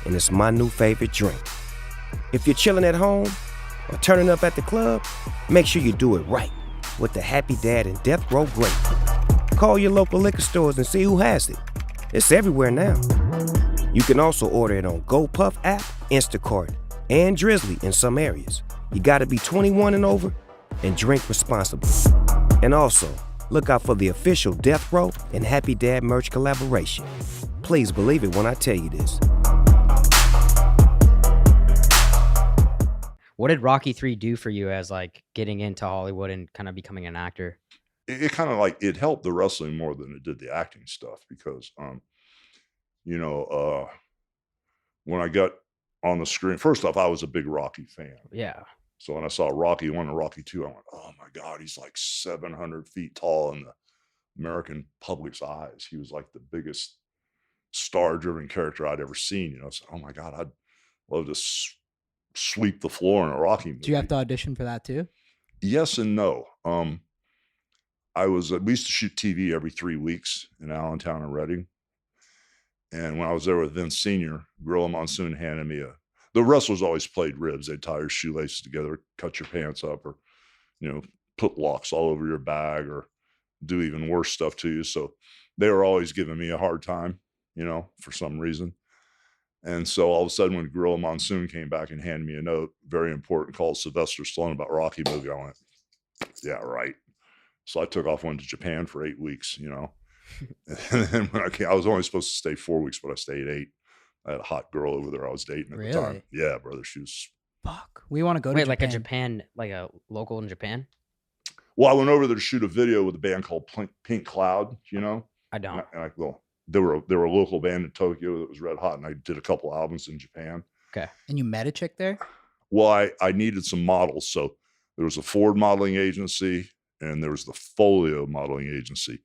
Speaker 5: And it's my new favorite drink. If you're chilling at home or turning up at the club, make sure you do it right with the Happy Dad and Death Row Grape. Call your local liquor stores and see who has it. It's everywhere now. You can also order it on GoPuff app, Instacart, and Drizzly in some areas. You gotta be 21 and over and drink responsibly. And also, look out for the official Death Row and Happy Dad merch collaboration. Please believe it when I tell you this.
Speaker 3: What did Rocky 3 do for you as like getting into Hollywood and kind of becoming an actor?
Speaker 4: It kind of like, it helped the wrestling more than it did the acting stuff because, you know, when I got on the screen, first off, I was a big Rocky fan.
Speaker 3: Yeah.
Speaker 4: So when I saw Rocky 1 and Rocky 2, I went, oh my God, he's like 700 feet tall in the American public's eyes. He was like the biggest star-driven character I'd ever seen. You know, so, oh my God, I'd love to sweep the floor in a Rocky movie.
Speaker 2: Do you have to audition for that too?
Speaker 4: Yes and no. We used to shoot TV every 3 weeks in Allentown and Reading. And when I was there with Vince Sr., Gorilla Monsoon handed me the wrestlers always played ribs. They'd tie your shoelaces together, cut your pants up, or, put locks all over your bag, or do even worse stuff to you. So they were always giving me a hard time, for some reason. And so all of a sudden, when Gorilla Monsoon came back and handed me a note, very important, called Sylvester Stallone about Rocky movie, I went, yeah, right. So I took off, went to Japan for 8 weeks, And then when I was only supposed to stay 4 weeks, but I stayed 8. I had a hot girl over there I was dating at the time.
Speaker 2: Really?
Speaker 4: Yeah, brother. She was.
Speaker 2: Fuck. We want to go to
Speaker 3: Wait,
Speaker 2: Japan.
Speaker 3: like a Japan, like a local in Japan?
Speaker 4: Well, I went over there to shoot a video with a band called Pink Cloud,
Speaker 3: I don't.
Speaker 4: They were a local band in Tokyo that was red hot, and I did a couple albums in Japan.
Speaker 3: Okay.
Speaker 2: And you met a chick there?
Speaker 4: Well, I needed some models. So there was a Ford modeling agency, and there was the Folio modeling agency.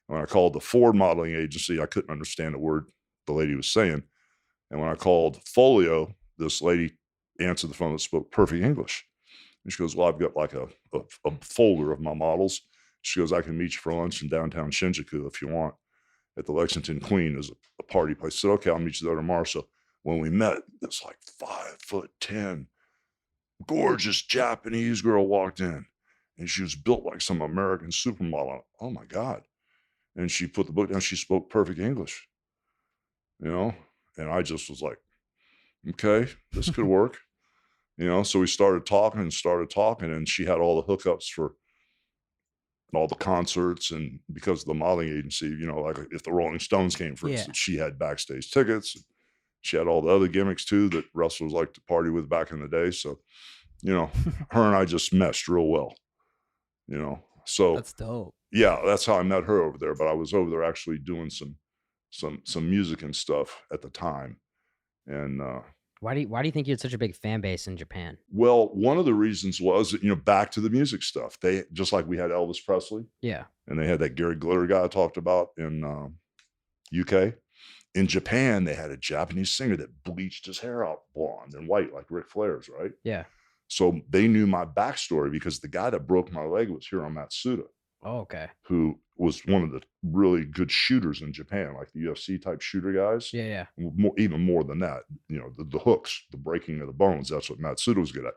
Speaker 4: When I called the Ford modeling agency, I couldn't understand a word the lady was saying. And when I called Folio, this lady answered the phone that spoke perfect English. And she goes, well, I've got like a folder of my models. She goes, I can meet you for lunch in downtown Shinjuku if you want, at the Lexington Queen as a party place. I said, okay, I'll meet you there tomorrow. So when we met, this like 5'10", gorgeous Japanese girl walked in, and she was built like some American supermodel. Oh my God. And she put the book down. She spoke perfect English, and I just was like, okay, this could work. So we started talking, and she had all the hookups for all the concerts. And because of the modeling agency, like if the Rolling Stones came, for instance, she had backstage tickets. She had all the other gimmicks too that wrestlers liked to party with back in the day. So, her and I just meshed real well, so
Speaker 2: That's dope.
Speaker 4: yeah, that's how I met her over there. But I was over there actually doing some music and stuff at the time. And,
Speaker 3: Why do you think you had such a big fan base in Japan?
Speaker 4: well, one of the reasons was that, back to the music stuff. They, just like we had Elvis Presley,
Speaker 3: Yeah.
Speaker 4: and they had that Gary Glitter guy I talked about in UK. In Japan, they had a Japanese singer that bleached his hair out blonde and white like Ric Flair's, right?
Speaker 3: Yeah.
Speaker 4: So they knew my backstory because the guy that broke my leg was Hiro Matsuda,
Speaker 3: Oh, okay.
Speaker 4: who was one of the really good shooters in Japan, like the UFC type shooter guys.
Speaker 3: Yeah.
Speaker 4: Even more than that, the hooks, the breaking of the bones. That's what Matsuda was good at.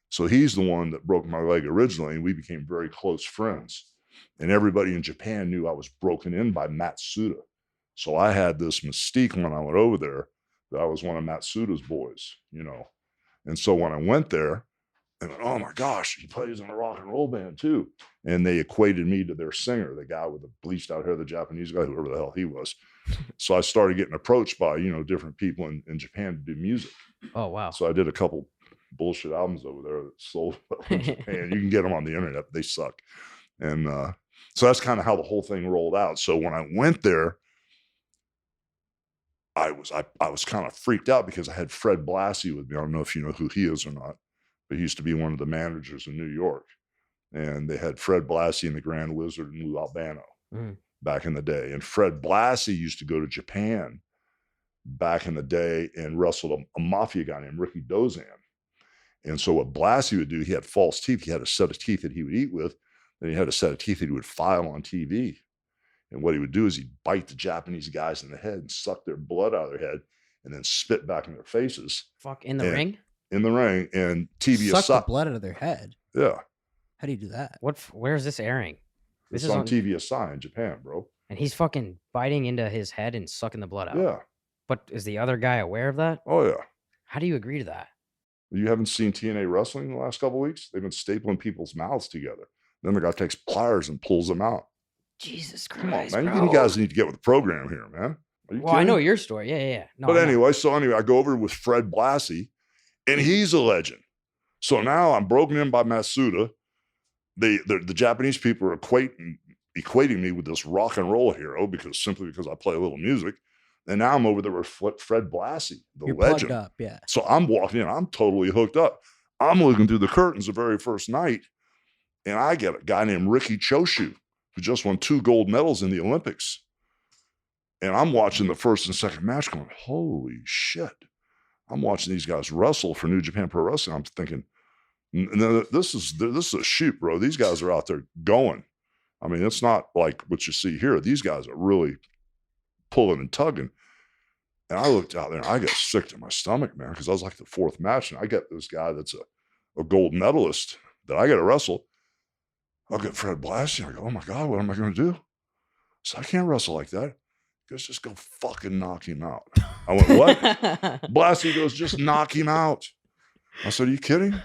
Speaker 4: So he's the one that broke my leg originally, and we became very close friends. And everybody in Japan knew I was broken in by Matsuda. So I had this mystique when I went over there that I was one of Matsuda's boys, And so when I went there, they went, oh my gosh, he plays in a rock and roll band too. And they equated me to their singer, the guy with the bleached out hair, the Japanese guy, whoever the hell he was. So I started getting approached by, different people in Japan to do music.
Speaker 3: Oh, wow.
Speaker 4: So I did a couple bullshit albums over there that sold in Japan. You can get them on the internet, but they suck. And so that's kind of how the whole thing rolled out. So when I went there, I was kind of freaked out because I had Fred Blassie with me. I don't know if you know who he is or not, but he used to be one of the managers in New York. And they had Fred Blassie and the Grand Wizard and Lou Albano back in the day. And Fred Blassie used to go to Japan back in the day and wrestled a mafia guy named Ricky Dozan. And so what Blassie would do, he had false teeth. He had a set of teeth that he would eat with. Then he had a set of teeth that he would file on TV. And what he would do is he'd bite the Japanese guys in the head and suck their blood out of their head and then spit back in their faces.
Speaker 3: Fuck, in the ring?
Speaker 4: In the ring. And TV
Speaker 2: Suck
Speaker 4: aside.
Speaker 2: the blood out of their head.
Speaker 4: Yeah.
Speaker 2: How do you do that?
Speaker 3: Where is this airing?
Speaker 4: This is on TV aside in Japan, bro.
Speaker 3: And he's fucking biting into his head and sucking the blood out.
Speaker 4: Yeah.
Speaker 3: But is the other guy aware of that?
Speaker 4: Oh, yeah.
Speaker 3: How do you agree to that?
Speaker 4: You haven't seen TNA wrestling in the last couple of weeks? They've been stapling people's mouths together. Then the guy takes pliers and pulls them out.
Speaker 3: Jesus Christ,
Speaker 4: Come on, man.
Speaker 3: bro.
Speaker 4: You guys need to get with the program here, man.
Speaker 3: Well, I know your story. Yeah. No,
Speaker 4: but anyway, I go over with Fred Blassie, and he's a legend. So now I'm broken in by Matsuda. The Japanese people are equating me with this rock and roll hero simply because I play a little music. And now I'm over there with Fred Blassie, the
Speaker 2: You're
Speaker 4: legend.
Speaker 2: plugged up, yeah.
Speaker 4: So I'm walking in. I'm totally hooked up. I'm looking through the curtains the very first night, and I get a guy named Ricky Choshu, who just won 2 gold medals in the Olympics. And I'm watching the first and second match going, holy shit. I'm watching these guys wrestle for New Japan Pro Wrestling. I'm thinking, this is a shoot, bro. These guys are out there going. I mean, it's not like what you see here. These guys are really pulling and tugging. And I looked out there and I got sick to my stomach, man, because I was like the fourth match. And I got this guy that's a gold medalist that I got to wrestle. I get Fred Blassie. I go, oh my God, what am I going to do? So I can't wrestle like that. He goes, just go fucking knock him out. I went, what? Blassie goes, just knock him out. I said, are you kidding?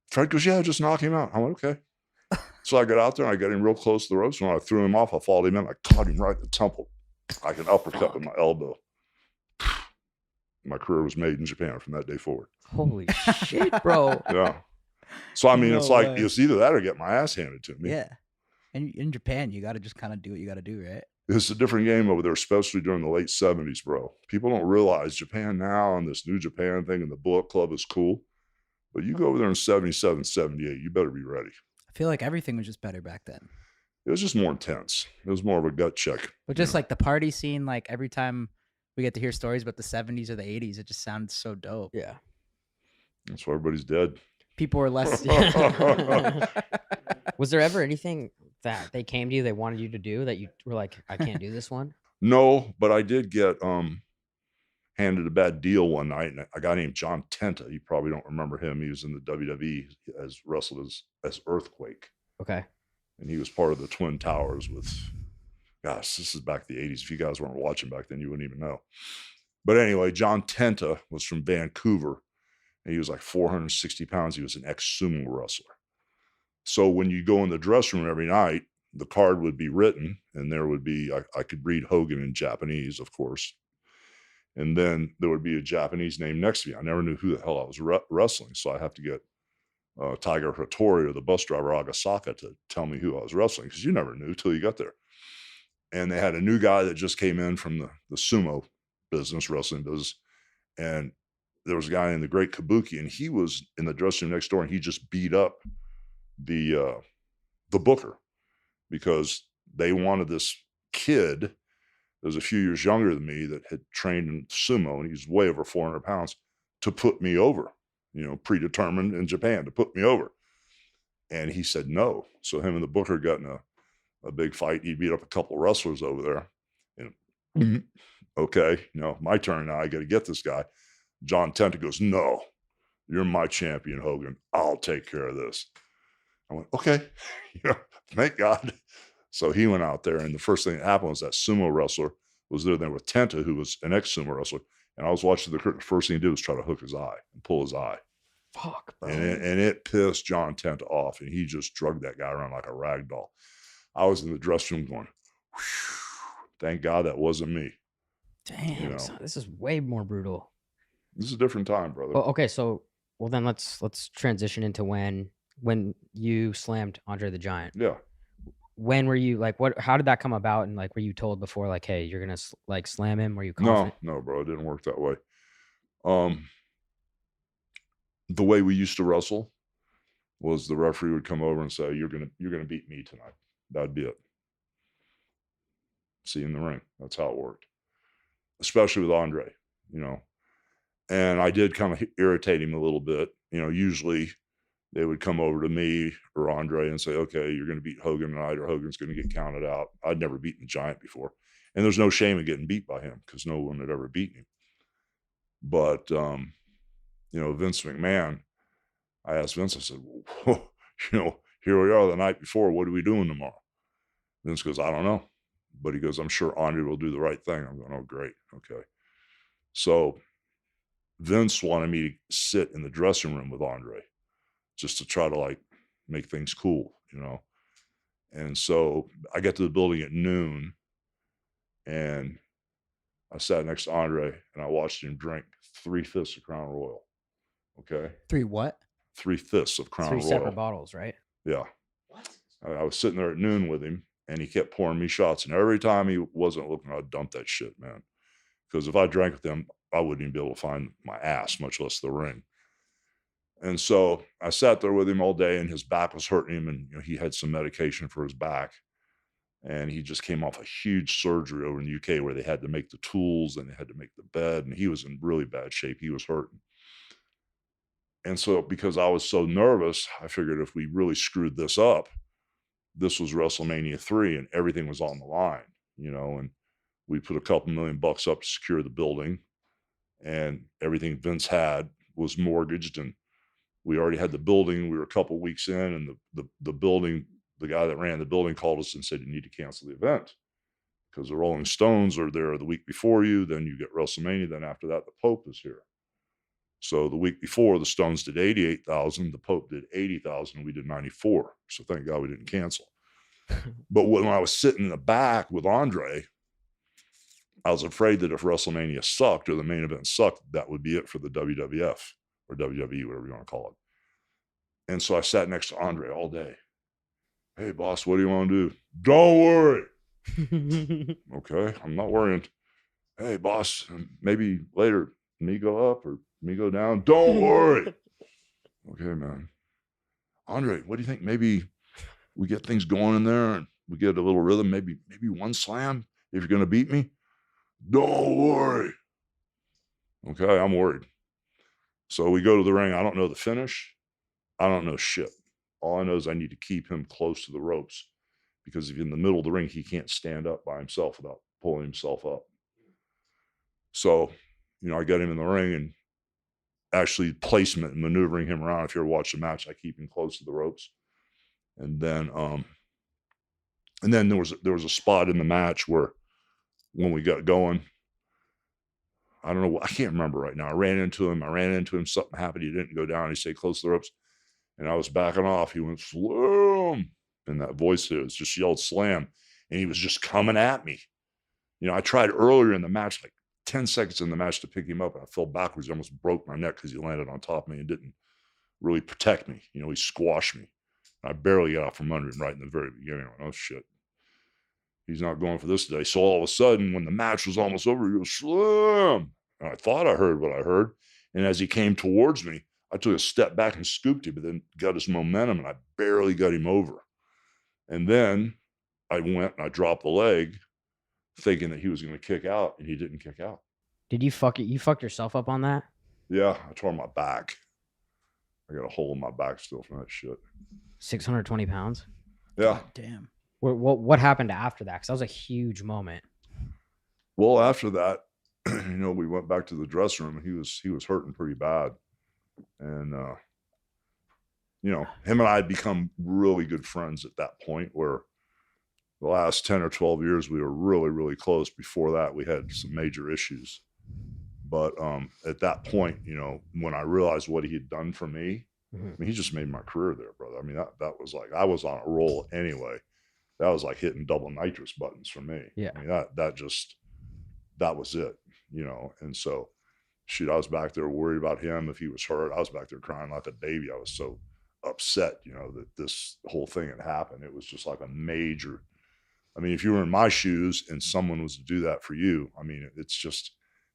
Speaker 4: Fred goes, yeah, just knock him out. I went, okay. So I got out there and I got him real close to the ropes. When I threw him off, I followed him in. I caught him right in the temple. Like an uppercut with my elbow. My career was made in Japan from that day forward.
Speaker 3: Holy shit, bro.
Speaker 4: Yeah. So, I mean,
Speaker 2: No
Speaker 4: it's like,
Speaker 2: way.
Speaker 4: it's either that or get my ass handed to me.
Speaker 2: Yeah. And in Japan, you got to just kind of do what you got to do, right?
Speaker 4: It's a different game over there, especially during the late 70s, bro. People don't realize Japan now and this New Japan thing and the Bullet Club is cool. But you go over there in 77, 78, you better be ready.
Speaker 2: I feel like everything was just better back then.
Speaker 4: It was just more intense. It was more of a gut check.
Speaker 2: But just like the party scene, like every time we get to hear stories about the 70s or the 80s, it just sounds so dope.
Speaker 3: Yeah.
Speaker 4: That's why everybody's dead.
Speaker 2: People were less.
Speaker 3: Was there ever anything that they came to you, they wanted you to do that you were like, I can't do this one?
Speaker 4: No, but I did get handed a bad deal one night, and a guy named John Tenta. You probably don't remember him. He was in the WWE, as wrestled as Earthquake,
Speaker 3: Okay.
Speaker 4: and he was part of the Twin Towers with. Gosh, this is back in the 80s. If you guys weren't watching back then, you wouldn't even know. But anyway, John Tenta was from Vancouver, and he was like 460 pounds. He was an ex-sumo wrestler. So when you go in the dressing room every night, the card would be written, and there would be, I could read Hogan in Japanese, of course. And then there would be a Japanese name next to me. I never knew who the hell I was wrestling. So I have to get Tiger Hattori or the bus driver Agasaka to tell me who I was wrestling, because you never knew till you got there. And they had a new guy that just came in from the sumo business, wrestling business. And there was a guy in the Great Kabuki, and he was in the dressing room next door, and he just beat up the booker, because they wanted this kid that was a few years younger than me that had trained in sumo, and he's way over 400 pounds, to put me over, predetermined in Japan to put me over. And he said no. So him and the booker got in a big fight. He beat up a couple of wrestlers over there. And okay, my turn now. I got to get this guy. John Tenta goes, no, you're my champion, Hogan. I'll take care of this. I went, okay, thank God. So he went out there, and the first thing that happened was that sumo wrestler was there with Tenta, who was an ex-sumo wrestler. And I was watching the first thing he did was try to hook his eye and pull his eye.
Speaker 3: Fuck, bro.
Speaker 4: And it pissed John Tenta off, and he just drugged that guy around like a rag doll. I was in the dressing room going, thank God that wasn't me.
Speaker 3: Damn, son, this is way more brutal.
Speaker 4: This is a different time, brother.
Speaker 3: Well, okay, so then let's transition into when you slammed Andre the Giant.
Speaker 4: Yeah.
Speaker 3: When were you like, how did that come about? And like, were you told before, like, hey, you're gonna like slam him? Were you confident?
Speaker 4: No, bro, it didn't work that way. The way we used to wrestle was the referee would come over and say, you're gonna beat me tonight. That'd be it. See you in the ring. That's how it worked. Especially with Andre, And I did kind of irritate him a little bit. Usually they would come over to me or Andre and say, okay, you're going to beat Hogan tonight, or Hogan's going to get counted out. I'd never beaten the Giant before. And there's no shame in getting beat by him, because no one had ever beaten him. But, Vince McMahon, I asked Vince, I said, well, here we are the night before. What are we doing tomorrow? Vince goes, I don't know. But he goes, I'm sure Andre will do the right thing. I'm going, oh, great. Okay. So Vince wanted me to sit in the dressing room with Andre just to try to like make things cool, And so I got to the building at noon, and I sat next to Andre and I watched him drink 3/5 of Crown Royal. Okay.
Speaker 2: 3 what?
Speaker 4: 3/5 of Crown Royal.
Speaker 3: 3 separate bottles, right?
Speaker 4: Yeah. What? I was sitting there at noon with him, and he kept pouring me shots. And every time he wasn't looking, I'd dump that shit, man. Because if I drank with him, I wouldn't even be able to find my ass, much less the ring. And so I sat there with him all day, and his back was hurting him, and he had some medication for his back. And he just came off a huge surgery over in the UK where they had to make the tools and they had to make the bed, and he was in really bad shape. He was hurting. And so because I was so nervous, I figured if we really screwed this up, this was WrestleMania 3 and everything was on the line, and We put a couple $1 million up to secure the building, and everything Vince had was mortgaged, and we already had the building. We were a couple weeks in, and the building, the guy that ran the building called us and said, you need to cancel the event because the Rolling Stones are there the week before you. Then you get WrestleMania. Then after that, the Pope is here. So the week before, the Stones did 88,000. The Pope did 80,000. We did 94. So thank God we didn't cancel. But when I was sitting in the back with Andre, I was afraid that if WrestleMania sucked or the main event sucked, that would be it for the WWF or WWE, whatever you want to call it. And so I sat next to Andre all day. Hey, boss, what do you want to do? Don't worry. Okay, I'm not worrying. Hey, boss, maybe later me go up or me go down. Don't worry. Okay, man. Andre, what do you think? Maybe we get things going in there and we get a little rhythm. Maybe one slam if you're going to beat me. Don't worry. Okay, I'm worried. So we go to the ring. I don't know the finish. I don't know shit. All I know is I need to keep him close to the ropes because if he's in the middle of the ring, he can't stand up by himself without pulling himself up. So, I got him in the ring and actually placement and maneuvering him around. If you ever watch the match, I keep him close to the ropes. And then there was a spot in the match where when we got going, I don't know, I can't remember right now. I ran into him, something happened, he didn't go down, he stayed close to the ropes, and I was backing off, he went, slam, and that voice there was just yelled slam, and he was just coming at me. I tried earlier in the match, like 10 seconds in the match to pick him up, and I fell backwards, I almost broke my neck because he landed on top of me and didn't really protect me. He squashed me. I barely got out from under him right in the very beginning. I went, oh shit. He's not going for this today. So all of a sudden, when the match was almost over, he goes, slam. And I thought I heard what I heard. And as he came towards me, I took a step back and scooped him, but then got his momentum, and I barely got him over. And then I went and I dropped the leg, thinking that he was going to kick out, and he didn't kick out.
Speaker 3: Did you fuck it? You fucked yourself up on that?
Speaker 4: Yeah, I tore my back. I got a hole in my back still from that shit.
Speaker 3: 620 pounds?
Speaker 4: Yeah.
Speaker 2: God damn.
Speaker 3: What happened after that? Because that was a huge moment.
Speaker 4: Well, after that, we went back to the dressing room, and he was hurting pretty bad. And, him and I had become really good friends at that point where the last 10 or 12 years, we were really, really close. Before that, we had some major issues. But at that point, when I realized what he had done for me, he just made my career there, brother. That was like, I was on a roll anyway. That was like hitting double nitrous buttons for me.
Speaker 3: Yeah.
Speaker 4: That was it, And so, shoot, I was back there worried about him. If he was hurt, I was back there crying like a baby. I was so upset, that this whole thing had happened. It was just like a major, if you were in my shoes and someone was to do that for you, it's just,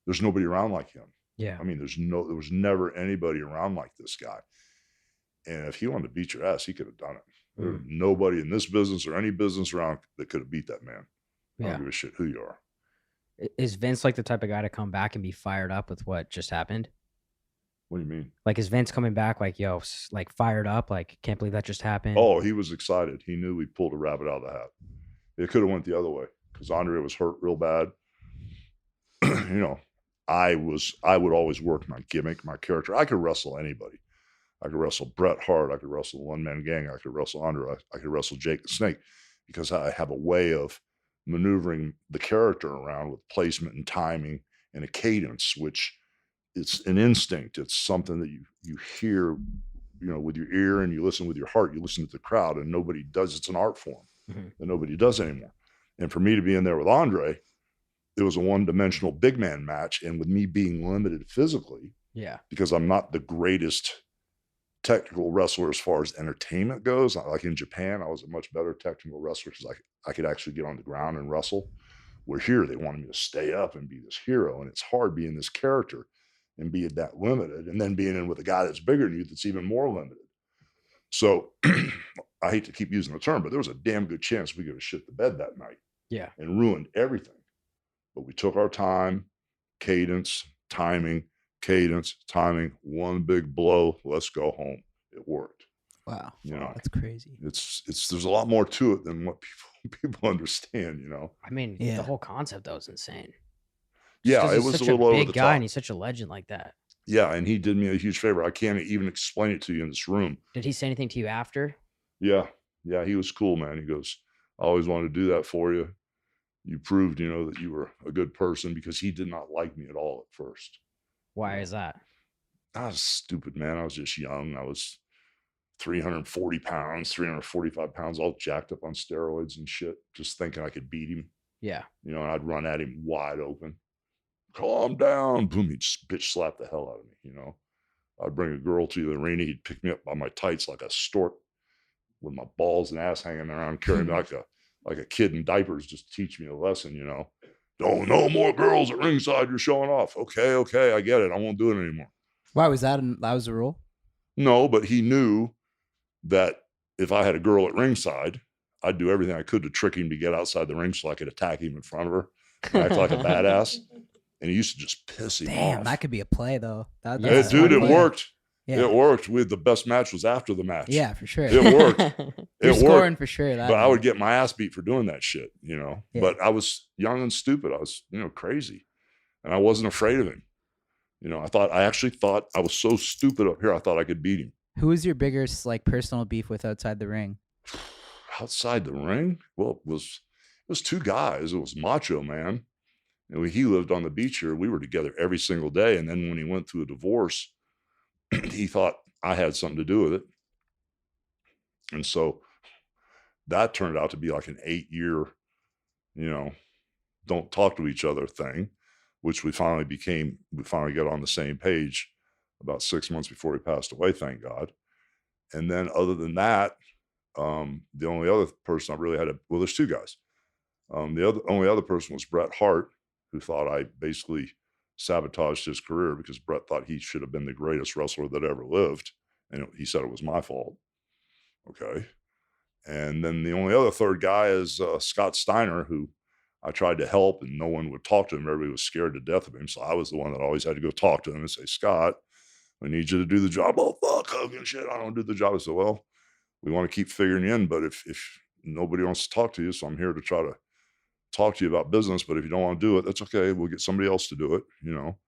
Speaker 4: there's nobody around like him.
Speaker 3: Yeah.
Speaker 4: There was never anybody around like this guy. And if he wanted to beat your ass, he could have done it. There's nobody in this business or any business around that could have beat that man. I don't give a shit who you are.
Speaker 3: Is Vince like the type of guy to come back and be fired up with what just happened?
Speaker 4: What do you mean?
Speaker 3: Like, is Vince coming back like, yo, like fired up? Like, can't believe that just happened?
Speaker 4: Oh, he was excited. He knew we pulled a rabbit out of the hat. It could have went the other way because Andre was hurt real bad. I would always work my gimmick, my character. I could wrestle anybody. I could wrestle Bret Hart. I could wrestle One Man Gang. I could wrestle Andre. I could wrestle Jake the Snake because I have a way of maneuvering the character around with placement and timing and a cadence, which it's an instinct. It's something that you hear, with your ear, and you listen with your heart. You listen to the crowd, and nobody does. It's an art form that nobody does anymore. And for me to be in there with Andre, it was a one-dimensional big man match, and with me being limited physically, because I'm not the greatest technical wrestler as far as entertainment goes. Like in Japan, I was a much better technical wrestler because I could actually get on the ground and wrestle. Where here, they wanted me to stay up and be this hero, and it's hard being this character and being that limited, and then being in with a guy that's bigger than you that's even more limited. So I hate to keep using the term, but there was a damn good chance we could have shit the bed that night.
Speaker 3: Yeah.
Speaker 4: And ruined everything. But we took our time, cadence, timing, one big blow, let's go home. It worked.
Speaker 2: Wow.
Speaker 4: You know,
Speaker 2: That's crazy.
Speaker 4: It's there's a lot more to it than what people people understand, you know.
Speaker 3: I mean,
Speaker 2: Yeah.
Speaker 3: the whole concept though is insane.
Speaker 4: Yeah,
Speaker 3: 'Cause
Speaker 4: it
Speaker 3: he's
Speaker 4: was a
Speaker 3: such
Speaker 4: little over
Speaker 3: big
Speaker 4: the
Speaker 3: guy
Speaker 4: top.
Speaker 3: and he's such a legend like that.
Speaker 4: Yeah, and he did me a huge favor. I can't even explain it to you in this room.
Speaker 3: Did he say anything to you after?
Speaker 4: Yeah, yeah, he was cool, man. He goes, "I always wanted to do that for you. You proved, you know, that you were a good person," because he did not like me at all at first.
Speaker 3: Why
Speaker 4: Yeah.
Speaker 3: is that?
Speaker 4: I was stupid, man. I was just young. I was 340 pounds, 345 pounds, all jacked up on steroids and shit, just thinking I could beat him,
Speaker 3: Yeah.
Speaker 4: you know, and I'd run at him wide open. Calm down. Boom, he'd just bitch slap the hell out of me, you know. I'd bring a girl to the arena. He'd pick me up by my tights like a stork with my balls and ass hanging around, carry me like a kid in diapers, just teach me a lesson, you know. Don't no more girls at ringside. You're showing off. Okay, I get it. I won't do it anymore.
Speaker 2: Why was that? That was the rule.
Speaker 4: No, but he knew that if I had a girl at ringside, I'd do everything I could to trick him to get outside the ring so I could attack him in front of her and act like a badass. And he used to just piss him
Speaker 2: Damn,
Speaker 4: off.
Speaker 2: that could be a play though.
Speaker 3: Yeah,
Speaker 2: That's a
Speaker 4: Dude,
Speaker 2: smart
Speaker 4: it
Speaker 2: play.
Speaker 4: worked.
Speaker 2: Yeah.
Speaker 4: It worked. The best match was after the match.
Speaker 2: Yeah, for sure.
Speaker 4: It worked.
Speaker 2: You're
Speaker 4: It
Speaker 2: scoring
Speaker 4: worked.
Speaker 2: for sure. That
Speaker 4: But I
Speaker 2: night.
Speaker 4: would get my ass beat for doing that shit, you know.
Speaker 2: Yeah.
Speaker 4: But I was young and stupid. I was, you know, crazy. And I wasn't afraid of him. You know, I actually thought I was so stupid up here, I thought I could beat him.
Speaker 2: Who was your biggest like personal beef with outside the ring?
Speaker 4: Outside the ring? Well, it was two guys. It was Macho Man. And when he lived on the beach here, we were together every single day. And then when he went through a divorce, he thought I had something to do with it. And so that turned out to be like an 8-year, you know, don't talk to each other thing, which we finally got on the same page about 6 months before he passed away, thank God. And then other than that, the only other person I really had there's two guys. The only other person was Bret Hart, who thought I basically sabotaged his career because Bret thought he should have been the greatest wrestler that ever lived. And he said it was my fault. Okay. And then the only other third guy is Scott Steiner, who I tried to help and no one would talk to him. Everybody was scared to death of him. So I was the one that always had to go talk to him and say, "Scott, we need you to do the job." "Oh, fuck, Hogan, shit, I don't do the job." I said, "Well, we want to keep figuring you in, but if nobody wants to talk to you, so I'm here to try to talk to you about business, but if you don't want to do it, that's okay. We'll get somebody else to do it," you know.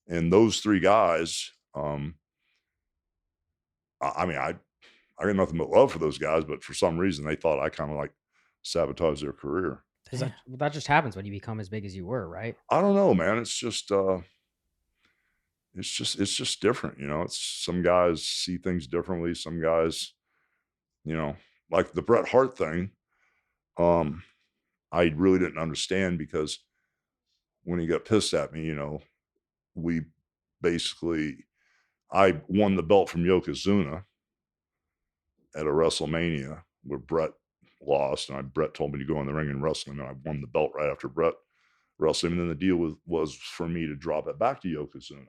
Speaker 4: And those three guys, I mean, I got nothing but love for those guys, but for some reason they thought I kind of like sabotaged their career.
Speaker 3: That just happens when you become as big as you were, right?
Speaker 4: I don't know, man. It's just different, you know. It's some guys see things differently. Some guys, you know, like the Bret Hart thing. I really didn't understand because when he got pissed at me, you know, I won the belt from Yokozuna at a WrestleMania where Bret lost, and Bret told me to go in the ring and wrestle him, and I won the belt right after Bret wrestled him. And then the deal was for me to drop it back to Yokozuna.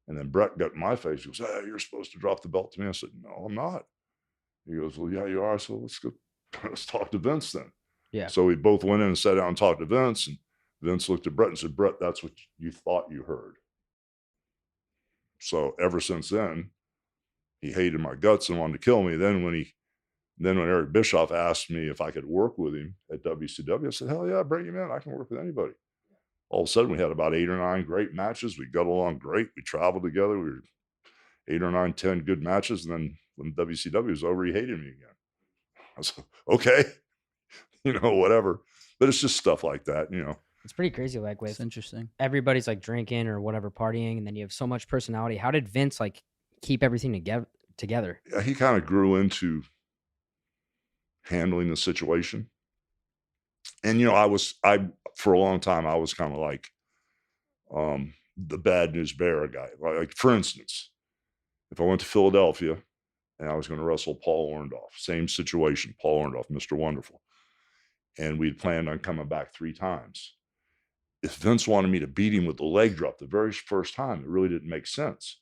Speaker 4: And then Bret got in my face. He goes, "Hey, you're supposed to drop the belt to me." I said, "No, I'm not." He goes, "Well, yeah, you are. So let's talk to Vince then."
Speaker 3: Yeah.
Speaker 4: So we both went in and sat down and talked to Vince, and Vince looked at Bret and said, "Bret, that's what you thought you heard." So ever since then, he hated my guts and wanted to kill me. Then when Eric Bischoff asked me if I could work with him at WCW, I said, "Hell yeah, bring him in. I can work with anybody." All of a sudden, we had about 8 or 9 great matches. We got along great. We traveled together. We were 8 or 9, 10 good matches. And then when WCW was over, he hated me again. I was like, okay, you know, whatever. But it's just stuff like that, you know.
Speaker 3: It's pretty crazy. Like
Speaker 2: It's
Speaker 3: with
Speaker 2: interesting.
Speaker 3: everybody's like drinking or whatever, partying, and then you have so much personality. How did Vince like keep everything together?
Speaker 4: Yeah, he kind of grew into handling the situation. And, you know, for a long time, I was kind of like the bad news bearer guy. Like, for instance, if I went to Philadelphia and I was going to wrestle Paul Orndorff, same situation, Paul Orndorff, Mr. Wonderful. And we'd planned on coming back 3 times. If Vince wanted me to beat him with the leg drop the very first time, it really didn't make sense.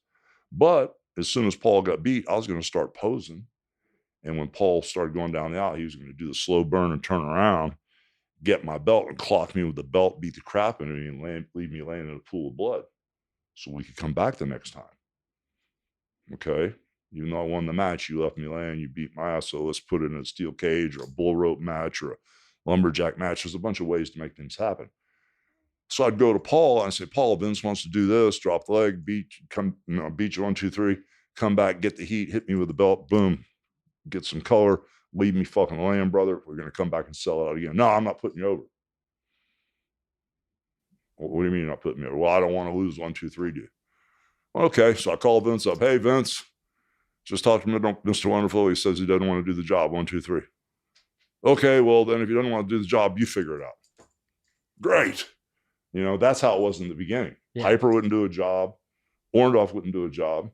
Speaker 4: But as soon as Paul got beat, I was going to start posing. And when Paul started going down the aisle, he was going to do the slow burn and turn around, get my belt and clock me with the belt, beat the crap out of me, and leave me laying in a pool of blood so we could come back the next time. Okay? Even though I won the match, you left me laying, you beat my ass, so let's put it in a steel cage or a bull rope match or a lumberjack match. There's a bunch of ways to make things happen. So I'd go to Paul and I'd say, Paul, Vince wants to do this, drop the leg, beat you 1, 2, 3, come back, get the heat, hit me with the belt, boom, get some color, leave me fucking laying, brother. We're going to come back and sell it out again. No, I'm not putting you over. Well, what do you mean you're not putting me over? Well, I don't want to lose 1, 2, 3, dude. Well, okay, so I call Vince up. Hey, Vince, just talk to Mr. Wonderful. He says he doesn't want to do the job. 1, 2, 3. Okay, well, then if he doesn't want to do the job, you figure it out. Great. You know, that's how it was in the beginning.
Speaker 3: Yeah.
Speaker 4: Piper wouldn't do a job. Orndorff wouldn't do a job.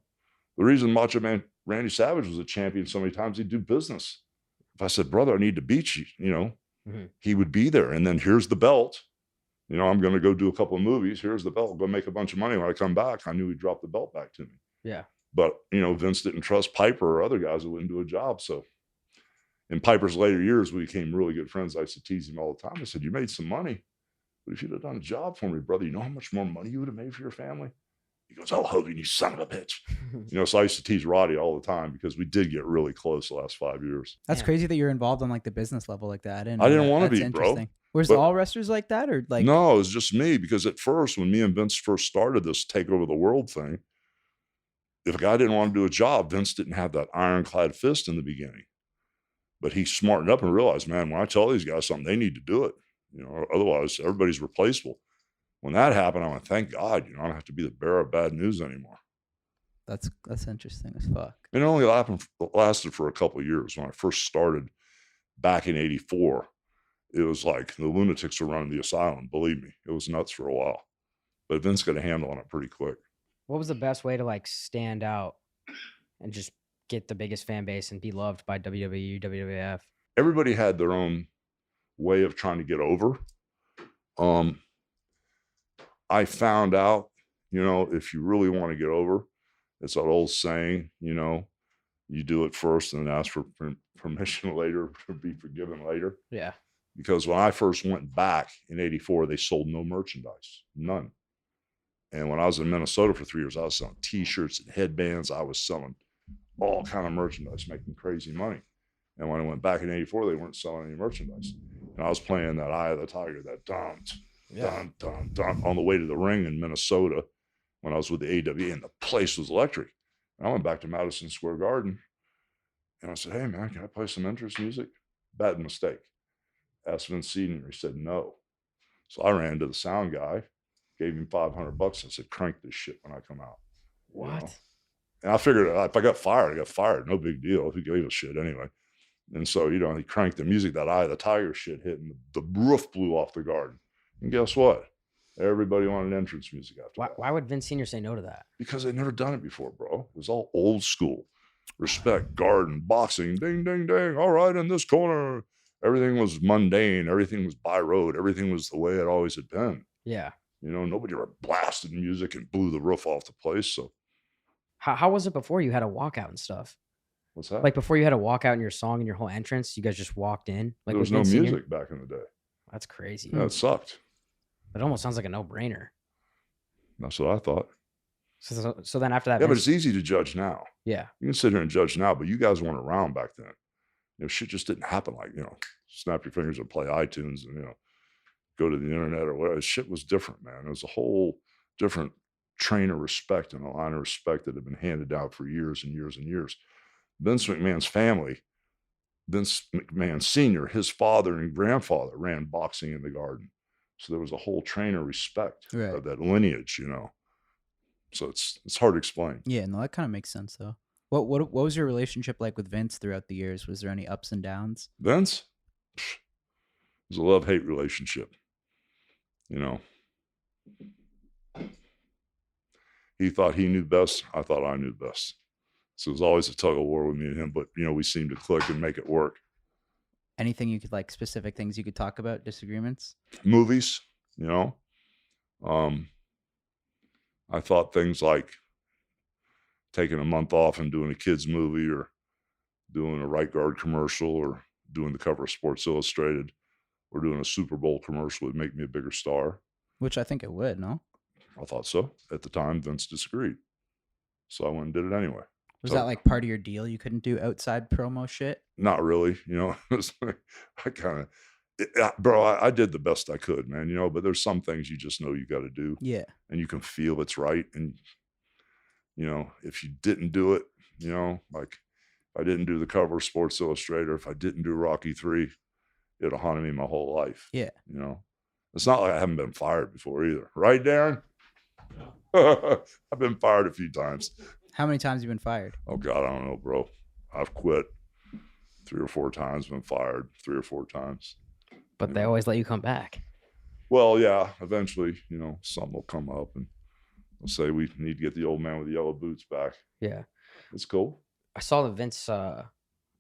Speaker 4: The reason Macho Man Randy Savage was a champion so many times, he'd do business. If I said, brother, I need to beat you, you know, he would be there. And then here's the belt. You know, I'm going to go do a couple of movies. Here's the belt. Go make a bunch of money. When I come back, I knew he'd drop the belt back to me.
Speaker 3: Yeah.
Speaker 4: But, you know, Vince didn't trust Piper or other guys that wouldn't do a job. So in Piper's later years, we became really good friends. I used to tease him all the time. I said, you made some money. But if you'd have done a job for me, brother, you know how much more money you would have made for your family? He goes, oh, Hogan, you son of a bitch. You know, so I used to tease Roddy all the time because we did get really close the last 5 years.
Speaker 2: That's crazy that you're involved on like the business level like that.
Speaker 4: I didn't want to be, bro.
Speaker 2: Was
Speaker 4: But-
Speaker 2: all wrestlers like that, or like?
Speaker 4: No, it was just me, because at first, when me and Vince first started this take over the world thing, if a guy didn't want to do a job, Vince didn't have that ironclad fist in the beginning. But he smartened up and realized, man, when I tell these guys something, they need to do it. You know, otherwise everybody's replaceable. When that happened, I went, thank God, you know, I don't have to be the bearer of bad news anymore.
Speaker 2: That's interesting as fuck.
Speaker 4: It only lasted for a couple of years. When I first started back in '84, it was like the lunatics were running the asylum. Believe me, it was nuts for a while. But Vince got a handle on it pretty quick.
Speaker 3: What was the best way to like stand out and just get the biggest fan base and be loved by WWE, WWF?
Speaker 4: Everybody had their own way of trying to get over. I found out, you know, if you really want to get over, it's that old saying, you know, you do it first and then ask for permission later to be forgiven later.
Speaker 3: Yeah.
Speaker 4: Because when I first went back in '84, they sold no merchandise, none. And when I was in Minnesota for 3 years, I was selling T-shirts and headbands. I was selling all kind of merchandise, making crazy money. And when I went back in '84, they weren't selling any merchandise. And I was playing that Eye of the Tiger, that dun, dun, dun, on the way to the ring in Minnesota when I was with the AWA, and the place was electric. And I went back to Madison Square Garden, and I said, hey, man, can I play some entrance music? Bad mistake. Asked Vince Senior. He said no. So I ran to the sound guy, gave him $500. I said, crank this shit when I come out.
Speaker 3: What?
Speaker 4: You know? And I figured if I got fired, I got fired. No big deal. Who gave a shit anyway? And so, you know, he cranked the music, that Eye of the Tiger shit hit, and the roof blew off the garden. And guess what? Everybody wanted entrance music after that.
Speaker 3: Why would Vince Senior say no to that?
Speaker 4: Because they'd never done it before, bro. It was all old school. Respect, garden, boxing, ding, ding, ding. All right, in this corner. Everything was mundane. Everything was by road. Everything was the way it always had been.
Speaker 3: Yeah.
Speaker 4: You know, nobody ever blasted music and blew the roof off the place. So
Speaker 3: How was it before you had a walkout and stuff?
Speaker 4: what's that?
Speaker 3: Like before you had a walkout in your song and your whole entrance, you guys just walked in? Like
Speaker 4: there was
Speaker 3: with
Speaker 4: no
Speaker 3: Vince Senior?
Speaker 4: music back in the day.
Speaker 3: That's crazy.
Speaker 4: Yeah, it sucked.
Speaker 3: It almost sounds like a no-brainer.
Speaker 4: That's what I thought.
Speaker 3: So then after that,
Speaker 4: Yeah, but
Speaker 3: Vince-
Speaker 4: it's easy to judge now.
Speaker 3: yeah.
Speaker 4: You can sit here and judge now, but you guys weren't around back then. You know, shit just didn't happen like, you know, snap your fingers and play iTunes and, you know, go to the internet or whatever. Shit was different, man. It was a whole different train of respect and a line of respect that had been handed down for years and years and years. Vince McMahon's family, Vince McMahon Sr., his father and grandfather ran boxing in the garden. So there was a whole train of respect of that lineage, you know. So it's hard to explain.
Speaker 2: Yeah, no, that kind of makes sense though. What was your relationship like with Vince throughout the years? Was there any ups and downs?
Speaker 4: Vince, it was a love-hate relationship. You know, he thought he knew best. I thought I knew best. So it was always a tug of war with me and him, but, you know, we seemed to click and make it work.
Speaker 2: Anything you could like specific things you could talk about, disagreements?
Speaker 4: Movies, you know, I thought things like taking a month off and doing a kid's movie or doing a right guard commercial or doing the cover of Sports Illustrated or doing a Super Bowl commercial would make me a bigger star.
Speaker 2: Which I think it would, no?
Speaker 4: I thought so. At the time, Vince disagreed. So I went and did it anyway.
Speaker 2: Was
Speaker 4: So-
Speaker 2: that like part of your deal? You couldn't do outside promo shit?
Speaker 4: Not really, you know. It was like, Bro, I did the best I could, man. You know, but there's some things you just know you got to do,
Speaker 2: Yeah.
Speaker 4: and you can feel it's right. And you know, if you didn't do it, you know, like if I didn't do the cover of Sports Illustrated, if I didn't do Rocky 3, it'll haunt me my whole life.
Speaker 2: Yeah.
Speaker 4: You know, it's not like I haven't been fired before either, right, Darren? I've been fired a few times.
Speaker 2: How many times have you been fired?
Speaker 4: Oh God, I don't know, bro. I've quit 3 or 4 times, been fired 3 or 4 times.
Speaker 3: But they always let you come back.
Speaker 4: Well, yeah, eventually, you know, something will come up and they'll say we need to get the old man with the yellow boots back.
Speaker 3: Yeah.
Speaker 4: It's cool.
Speaker 3: I saw that Vince, I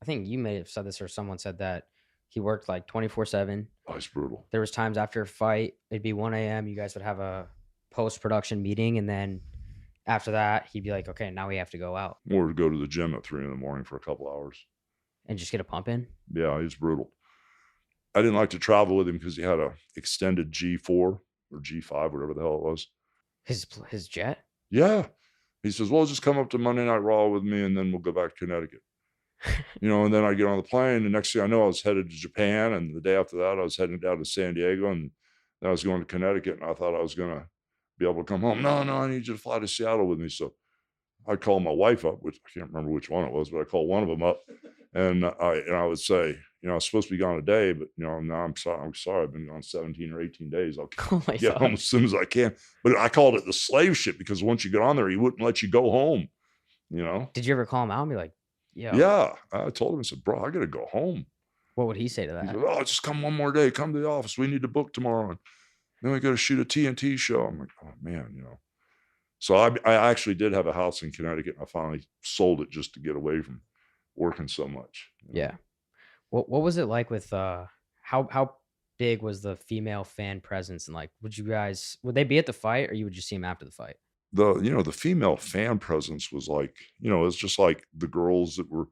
Speaker 3: think you may have said this or someone said that he worked like 24/7.
Speaker 4: Oh, it's brutal.
Speaker 3: There was times after a fight, it'd be 1 a.m. You guys would have a post-production meeting. And then after that, he'd be like, okay, now we have to go out
Speaker 4: Or to go to the gym at 3 a.m. for a couple hours.
Speaker 3: and just get a pump in.
Speaker 4: Yeah, it's brutal. I didn't like to travel with him because he had a extended G4 or G5, whatever the hell it was.
Speaker 3: His jet?
Speaker 4: Yeah. He says, well, just come up to Monday Night Raw with me and then we'll go back to Connecticut. You know, and then I get on the plane. The next thing I know, I was headed to Japan. And the day after that, I was heading down to San Diego. And then I was going to Connecticut. And I thought I was going to be able to come home. No, I need you to fly to Seattle with me. So I called my wife up, which I can't remember which one it was, but I called one of them up. And I would say, you know, I was supposed to be gone a day, but, you know, now I'm sorry. I've been gone 17 or 18 days. I'll
Speaker 3: Oh my
Speaker 4: get
Speaker 3: God.
Speaker 4: home as soon as I can. But I called it the slave ship because once you get on there, he wouldn't let you go home, you know?
Speaker 3: Did you ever call him out and be like, yo,
Speaker 4: Yeah. I told him, I said, bro, I got to go home.
Speaker 3: what would he say to
Speaker 4: He
Speaker 3: that?
Speaker 4: said, oh, just come one more day. Come to the office. We need to book tomorrow. And then we got to shoot a TNT show. I'm like, oh, man, you know. So I actually did have a house in Connecticut. And I finally sold it just to get away from working so much. You know?
Speaker 3: Yeah. What was it like with how big was the female fan presence, and like would they be at the fight or you would just see them after the fight?
Speaker 4: The female fan presence was like, you know, it's just like the girls that were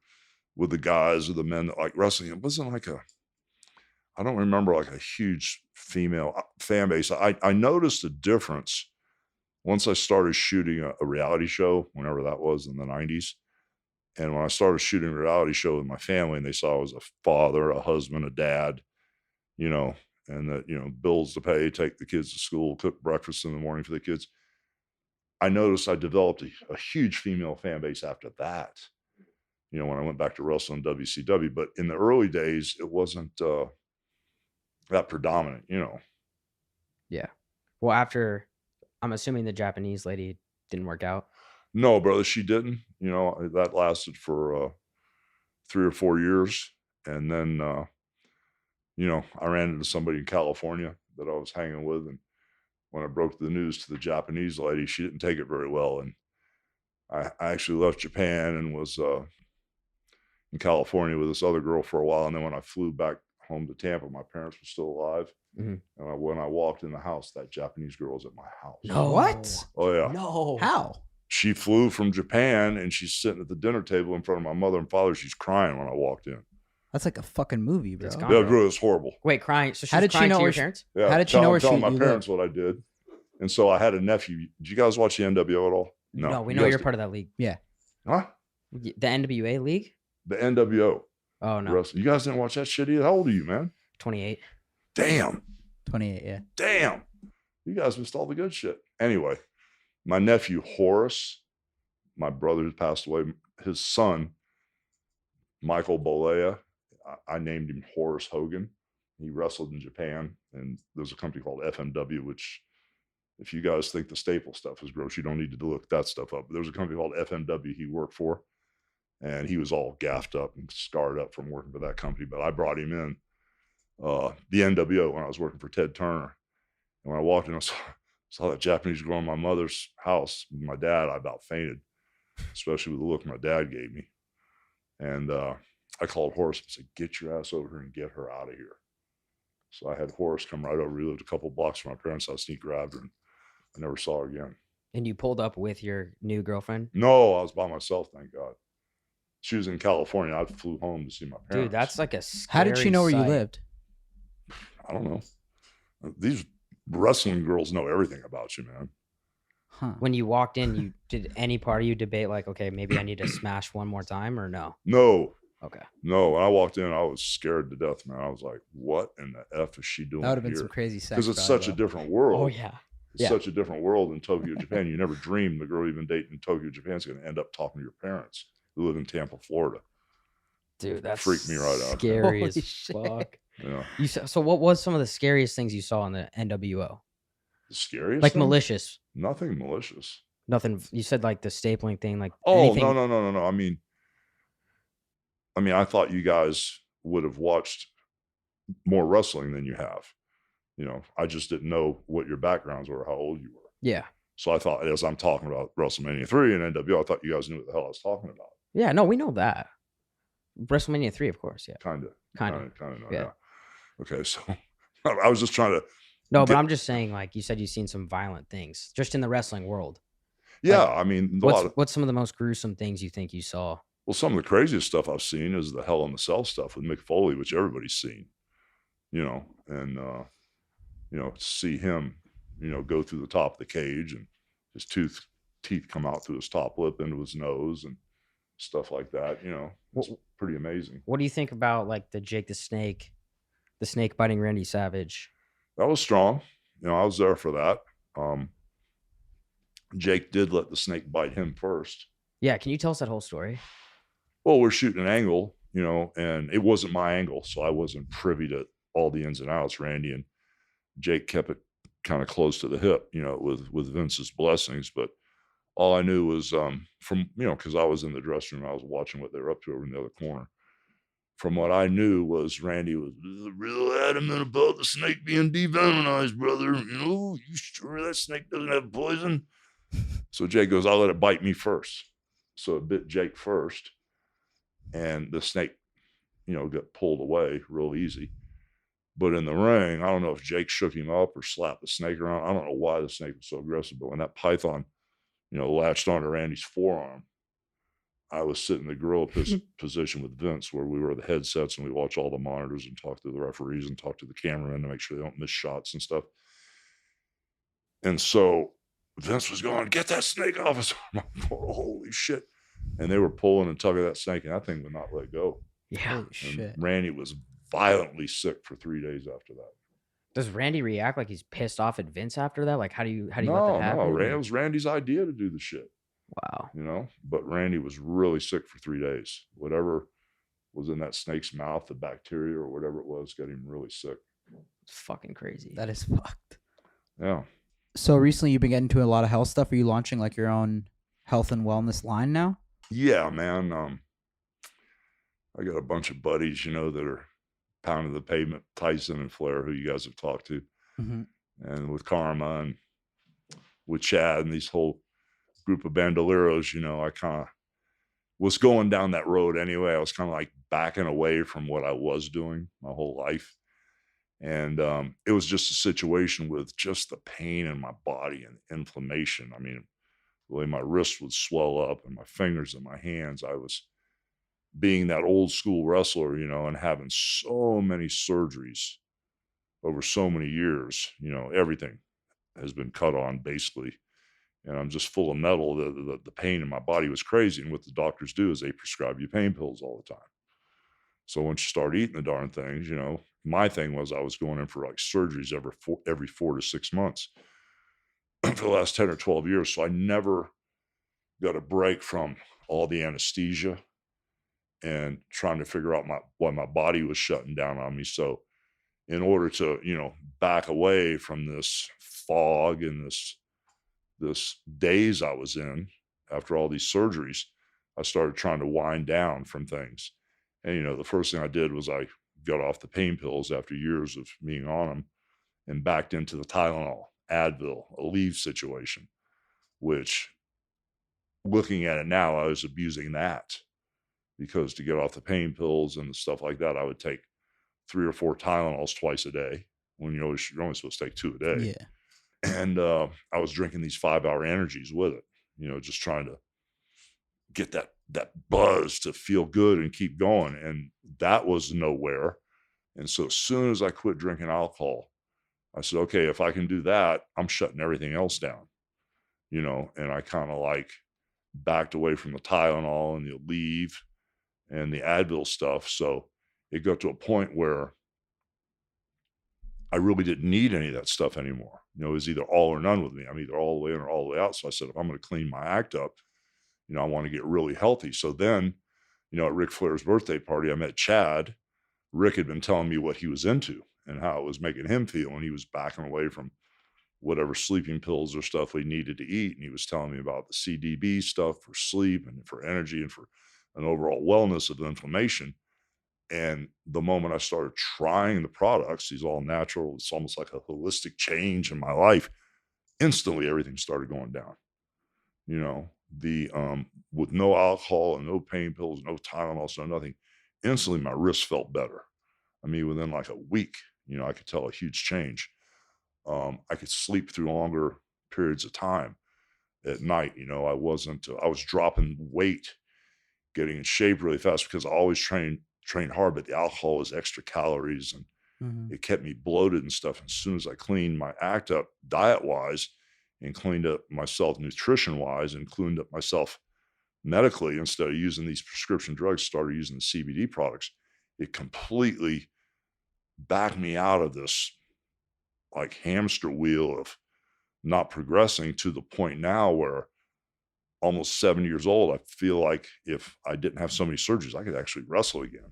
Speaker 4: with the guys or the men that like wrestling. It wasn't like I don't remember like a huge female fan base. I noticed a difference once I started shooting a reality show, whenever that was in the 90s. And when I started shooting a reality show with my family and they saw I was a father, a husband, a dad, you know, and that, you know, bills to pay, take the kids to school, cook breakfast in the morning for the kids. I noticed I developed a huge female fan base after that, you know, when I went back to wrestling WCW. But in the early days, it wasn't that predominant, you know.
Speaker 3: Yeah. Well, after, I'm assuming the Japanese lady didn't work out.
Speaker 4: No, brother, she didn't. You know, that lasted for 3 or 4 years. And then, you know, I ran into somebody in California that I was hanging with. And when I broke the news to the Japanese lady, she didn't take it very well. And I actually left Japan and was in California with this other girl for a while. And then when I flew back home to Tampa, my parents were still alive.
Speaker 3: Mhm.
Speaker 4: And when I walked in the house, that Japanese girl was at my house.
Speaker 3: No.
Speaker 2: What?
Speaker 4: Oh, yeah.
Speaker 3: No.
Speaker 2: How?
Speaker 4: She flew from Japan and she's sitting at the dinner table in front of my mother and father. She's crying when I walked in.
Speaker 2: That's like a fucking movie, bro.
Speaker 3: It's gone.
Speaker 4: Yeah, it was horrible.
Speaker 3: Wait, crying. So she
Speaker 2: How
Speaker 3: was
Speaker 2: did she
Speaker 3: crying
Speaker 2: know
Speaker 3: to your
Speaker 2: where she-
Speaker 3: parents?
Speaker 4: Yeah,
Speaker 2: How did she know where
Speaker 4: telling
Speaker 2: she-
Speaker 4: my
Speaker 2: you
Speaker 4: parents what I did? And so I had a nephew. Did you guys watch the NWO at all?
Speaker 3: No, we
Speaker 4: You
Speaker 3: know
Speaker 4: guys
Speaker 3: you're
Speaker 4: did.
Speaker 3: part of that league.
Speaker 4: Huh?
Speaker 3: The NWA league?
Speaker 4: The NWO.
Speaker 3: Oh, no.
Speaker 4: Wrestling. You guys didn't watch that shit either? How old are you, man?
Speaker 3: 28.
Speaker 4: Damn.
Speaker 2: 28, yeah.
Speaker 4: Damn. You guys missed all the good shit. Anyway, my nephew Horace, my brother who passed away, his son, Michael Bolea, I named him Horace Hogan. He wrestled in Japan, and there's a company called FMW, which if you guys think the staple stuff is gross, you don't need to look that stuff up. But there's a company called FMW he worked for, and he was all gaffed up and scarred up from working for that company. But I brought him in the NWO when I was working for Ted Turner. And when I walked in, I saw that Japanese girl in my mother's house with my dad. I about fainted, especially with the look my dad gave me. And I called Horace and said, get your ass over here and get her out of here. So I had Horace come right over. He lived a couple blocks from my parents' house, and he grabbed her, and I never saw her again.
Speaker 3: And you pulled up with your new girlfriend?
Speaker 4: No, I was by myself, thank God. She was in California. I flew home to see my parents.
Speaker 3: Dude, that's like a scary
Speaker 2: How did she know where you
Speaker 3: sight.
Speaker 2: lived?
Speaker 4: I don't know. These wrestling girls know everything about you, man.
Speaker 2: Huh.
Speaker 3: When you walked in, did any part of you debate like, okay, maybe I need to smash one more time or no?
Speaker 4: No,
Speaker 3: Okay.
Speaker 4: No, when I walked in, I was scared to death, man. I was like, what in the F is she doing
Speaker 2: That would have been
Speaker 4: here?
Speaker 2: some crazy sex.
Speaker 4: Because it's
Speaker 2: probably,
Speaker 4: such a
Speaker 2: though.
Speaker 4: different world.
Speaker 3: Oh yeah.
Speaker 4: It's such a different world in Tokyo, Japan. You never dream the girl even dating in Tokyo, Japan is going to end up talking to your parents who live in Tampa, Florida.
Speaker 3: Dude, that's
Speaker 4: freaked me right out.
Speaker 3: Scary
Speaker 2: Holy
Speaker 3: as
Speaker 2: shit.
Speaker 3: fuck.
Speaker 4: Yeah.
Speaker 3: So what was some of the scariest things you saw in the NWO?
Speaker 4: The scariest
Speaker 3: Like
Speaker 4: thing?
Speaker 3: malicious.
Speaker 4: Nothing malicious.
Speaker 3: Nothing. You said like the stapling thing, like
Speaker 4: Oh,
Speaker 3: anything.
Speaker 4: no. I mean, I thought you guys would have watched more wrestling than you have. I just didn't know what your backgrounds were, how old you were.
Speaker 3: Yeah.
Speaker 4: So I thought, as I'm talking about WrestleMania 3 and NWO, I thought you guys knew what the hell I was talking about.
Speaker 3: Yeah. No, we know that. WrestleMania 3, of course. Yeah.
Speaker 4: Kind of.
Speaker 3: Know.
Speaker 4: Yeah. Okay, so I was just trying to.
Speaker 3: No, but I'm just saying, like you said, you've seen some violent things just in the wrestling world.
Speaker 4: Yeah,
Speaker 3: Like,
Speaker 4: I mean,
Speaker 3: what's some of the most gruesome things you think you saw?
Speaker 4: Well, some of the craziest stuff I've seen is the Hell in the Cell stuff with Mick Foley, which everybody's seen. And to see him, go through the top of the cage and his teeth come out through his top lip into his nose and stuff like that. It's pretty amazing.
Speaker 3: What do you think about like the Jake the Snake biting Randy Savage?
Speaker 4: That was strong. I was there for that. Jake did let the snake bite him first.
Speaker 3: Yeah, can you tell us that whole story?
Speaker 4: Well, we're shooting an angle, and it wasn't my angle, so I wasn't privy to all the ins and outs. Randy and Jake kept it kind of close to the hip, with Vince's blessings. But all I knew was from, because I was in the dressing room, I was watching what they were up to over in the other corner. From what I knew was Randy was real adamant about the snake being devenomized, brother. You sure that snake doesn't have poison? So Jake goes, I'll let it bite me first. So it bit Jake first. And the snake, got pulled away real easy. But in the ring, I don't know if Jake shook him up or slapped the snake around. I don't know why the snake was so aggressive. But when that python, latched onto Randy's forearm, I was sitting in the gorilla position with Vince, where we were the headsets and we watch all the monitors and talk to the referees and talk to the cameramen to make sure they don't miss shots and stuff. And so Vince was going, get that snake off his arm. Holy shit. And they were pulling and tugging that snake, and that thing would not let go.
Speaker 3: Yeah.
Speaker 2: Holy shit.
Speaker 4: Randy was violently sick for 3 days after that.
Speaker 3: Does Randy react like he's pissed off at Vince after that? Like, how do you let that happen?
Speaker 4: No, it was Randy's idea to do the shit.
Speaker 3: Wow.
Speaker 4: But Randy was really sick for 3 days. Whatever was in that snake's mouth, the bacteria or whatever it was, got him really sick.
Speaker 3: It's fucking crazy.
Speaker 2: That is fucked.
Speaker 4: Yeah.
Speaker 2: So recently you've been getting into a lot of health stuff. Are you launching like your own health and wellness line now?
Speaker 4: Yeah, man. I got a bunch of buddies, that are pounding the pavement, Tyson and Flair, who you guys have talked to, and with Karma and with Chad and these whole group of bandoleros, I kind of was going down that road anyway. I was kind of like backing away from what I was doing my whole life. And it was just a situation with just the pain in my body and inflammation. I mean, the way my wrists would swell up and my fingers and my hands, I was being that old school wrestler, and having so many surgeries over so many years, everything has been cut on basically. And I'm just full of metal. The pain in my body was crazy. And what the doctors do is they prescribe you pain pills all the time. So once you start eating the darn things, my thing was I was going in for like surgeries every 4 to 6 months for the last 10 or 12 years. So I never got a break from all the anesthesia and trying to figure out why my body was shutting down on me. So in order to, back away from this fog and this daze I was in after all these surgeries, I started trying to wind down from things. And, the first thing I did was I got off the pain pills after years of being on them and backed into the Tylenol, Advil, Aleve situation, which looking at it now, I was abusing that because to get off the pain pills and stuff like that, I would take 3 or 4 Tylenols twice a day when you're only supposed to take 2 a day.
Speaker 2: Yeah.
Speaker 4: And I was drinking these 5-hour energies with it, just trying to get that buzz to feel good and keep going. And that was nowhere. And so as soon as I quit drinking alcohol, I said, okay, if I can do that, I'm shutting everything else down, and I kind of like backed away from the Tylenol and the Aleve and the Advil stuff. So it got to a point where I really didn't need any of that stuff anymore. You know, it was either all or none with me. I'm either all the way in or all the way out. So I said, if I'm going to clean my act up, you know, I want to get really healthy. So then, you know, at Ric Flair's birthday party, I met Chad. Rick had been telling me what he was into and how it was making him feel. And he was backing away from whatever sleeping pills or stuff we needed to eat. And he was telling me about the CDB stuff for sleep and for energy and for an overall wellness of inflammation. And the moment I started trying the products, these all natural, it's almost like a holistic change in my life. Instantly, everything started going down. You know, the with no alcohol and no pain pills, no Tylenol, no nothing. Instantly, my wrist felt better. I mean, within like a week, you know, I could tell a huge change. I could sleep through longer periods of time at night. You know, I was dropping weight, getting in shape really fast because I always trained hard, but the alcohol was extra calories and it kept me bloated and stuff. As soon as I cleaned my act up diet wise and cleaned up myself nutrition wise and cleaned up myself medically, instead of using these prescription drugs, started using the CBD products, it completely backed me out of this like hamster wheel of not progressing to the point now where almost 7 years old, I feel like if I didn't have so many surgeries, I could actually wrestle again.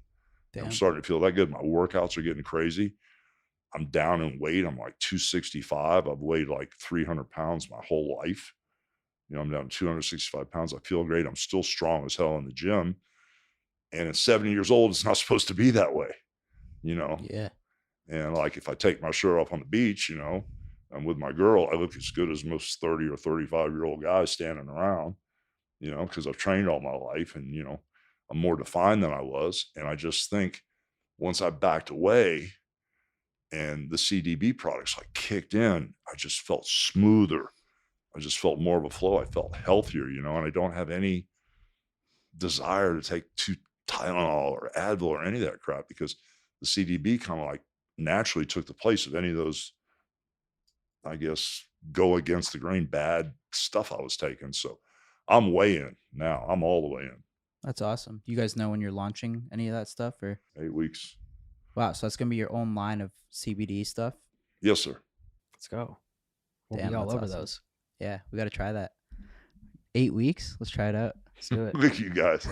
Speaker 4: I'm starting to feel that good. My workouts are getting crazy. I'm down in weight. I'm like 265. I've weighed like 300 pounds my whole life. You know, I'm down 265 pounds. I feel great. I'm still strong as hell in the gym. And at 70 years old, it's not supposed to be that way, you know?
Speaker 2: Yeah.
Speaker 4: And like, if I take my shirt off on the beach, you know, I'm with my girl, I look as good as most 30 or 35-year-old guys standing around, you know, because I've trained all my life and, you know, I'm more defined than I was. And I just think once I backed away and the CDB products like kicked in, I just felt smoother. I just felt more of a flow. I felt healthier, you know, and I don't have any desire to take Tylenol or Advil or any of that crap because the CDB kind of like naturally took the place of any of those, I guess, go against the grain bad stuff I was taking. So I'm way in now. I'm all the way in.
Speaker 2: That's awesome. Do you guys know when you're launching any of that stuff or?
Speaker 4: 8 weeks.
Speaker 2: Wow. So that's going to be your own line of CBD stuff?
Speaker 4: Yes, sir.
Speaker 3: Let's go. We'll
Speaker 2: Damn,
Speaker 3: be all
Speaker 2: that's
Speaker 3: over
Speaker 2: awesome.
Speaker 3: those.
Speaker 2: Yeah. We got to try that. 8 weeks. Let's try it out.
Speaker 3: Let's do it.
Speaker 4: Look at you guys.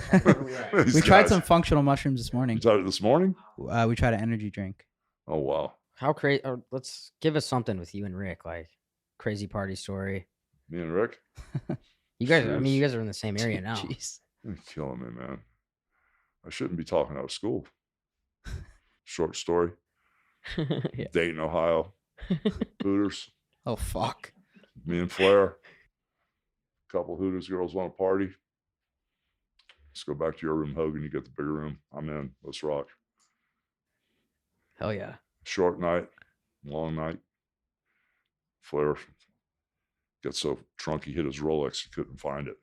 Speaker 2: We tried some functional mushrooms this morning.
Speaker 4: You tried it this morning?
Speaker 2: We tried an energy drink.
Speaker 4: Oh, wow.
Speaker 3: How crazy? Let's give us something with you and Rick, like crazy party story.
Speaker 4: Me and Rick?
Speaker 3: You guys, I
Speaker 4: Jeez.
Speaker 3: mean, you guys are in the same area now.
Speaker 2: Jeez.
Speaker 4: You're killing me, man. I shouldn't be talking out of school. Short story.
Speaker 3: Yeah.
Speaker 4: Dayton, Ohio. Hooters.
Speaker 2: Oh, fuck.
Speaker 4: Me and Flair. A couple Hooters girls want to party. Let's go back to your room, Hogan. You get the bigger room. I'm in. Let's rock.
Speaker 3: Hell yeah.
Speaker 4: Short night, long night. Flair got so drunk he hit his Rolex, he couldn't find it.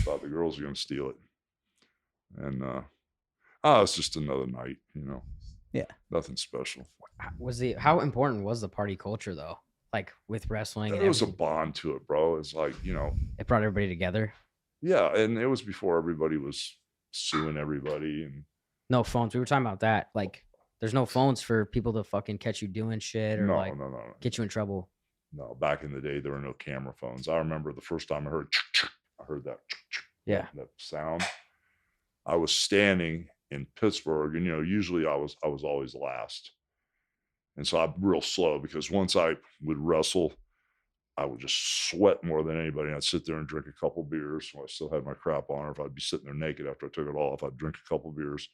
Speaker 4: Thought the girls were going to steal it. And it's just another night, you know.
Speaker 2: Yeah.
Speaker 4: Nothing special.
Speaker 3: How important was the party culture though? Like with wrestling,
Speaker 4: There was a bond to it, bro. It's like, you know,
Speaker 3: it brought everybody together.
Speaker 4: yeah, and it was before everybody was suing everybody and
Speaker 3: No phones. We were talking about that. Like, there's no phones for people to fucking catch you doing shit or like
Speaker 4: no.
Speaker 3: get you in trouble.
Speaker 4: No, back in the day, there were no camera phones. I remember the first time I heard that,
Speaker 3: Yeah.
Speaker 4: that sound. I was standing in Pittsburgh, and you know, usually I was always last, and so I'm real slow because once I would wrestle, I would just sweat more than anybody. And I'd sit there and drink a couple beers while I still had my crap on, or if I'd be sitting there naked after I took it off, I'd drink a couple beers,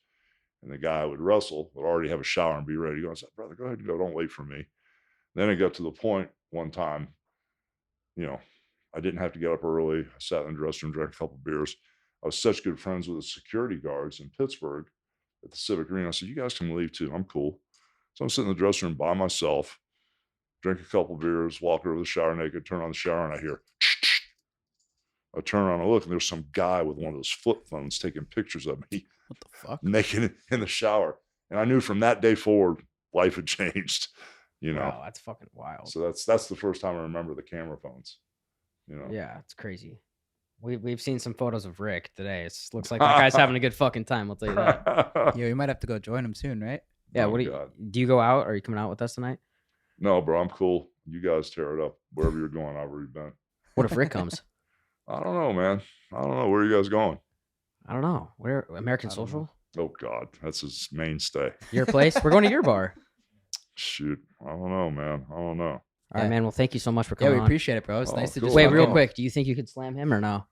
Speaker 4: and the guy I would wrestle would already have a shower and be ready to go. I said, "Brother, go ahead and go. Don't wait for me." Then it got to the point one time, you know, I didn't have to get up early. I sat in the dressing room, drank a couple beers. I was such good friends with the security guards in Pittsburgh at the Civic Arena. I said, "You guys can leave too. I'm cool." So I'm sitting in the dressing room by myself, drink a couple beers, walk over to the shower naked, turn on the shower, and I hear, I turn around and look, and there's some guy with one of those flip phones taking pictures of me
Speaker 2: What the fuck?
Speaker 4: naked in the shower. And I knew from that day forward, life had changed, you know.
Speaker 3: Wow, that's fucking wild.
Speaker 4: So that's the first time I remember the camera phones, you know.
Speaker 3: Yeah, it's crazy. We've seen some photos of Rick today. It looks like that guy's having a good fucking time. I'll tell you that.
Speaker 2: Yeah, we might have to go join him soon, right?
Speaker 3: Yeah.
Speaker 4: Oh,
Speaker 3: What
Speaker 4: God.
Speaker 3: do you go out? Or are you coming out with us tonight?
Speaker 4: No, bro, I'm cool. You guys tear it up. Wherever you're going, I've already been.
Speaker 3: What if Rick comes?
Speaker 4: I don't know, man. I don't know. Where are you guys going?
Speaker 3: I don't know. Where American
Speaker 2: I don't
Speaker 3: Social?
Speaker 4: Oh, God. That's his mainstay.
Speaker 3: Your place? We're going to your bar.
Speaker 4: Shoot. I don't know, man. I don't know.
Speaker 3: All right,
Speaker 2: Yeah.
Speaker 3: man. Well, thank you so much for
Speaker 2: Yeah,
Speaker 3: coming
Speaker 2: we
Speaker 3: on.
Speaker 2: appreciate it, bro. It's
Speaker 4: Oh,
Speaker 2: nice to
Speaker 4: cool.
Speaker 2: just
Speaker 3: Wait,
Speaker 2: fucking-
Speaker 3: real quick. Do you think you could slam him or no?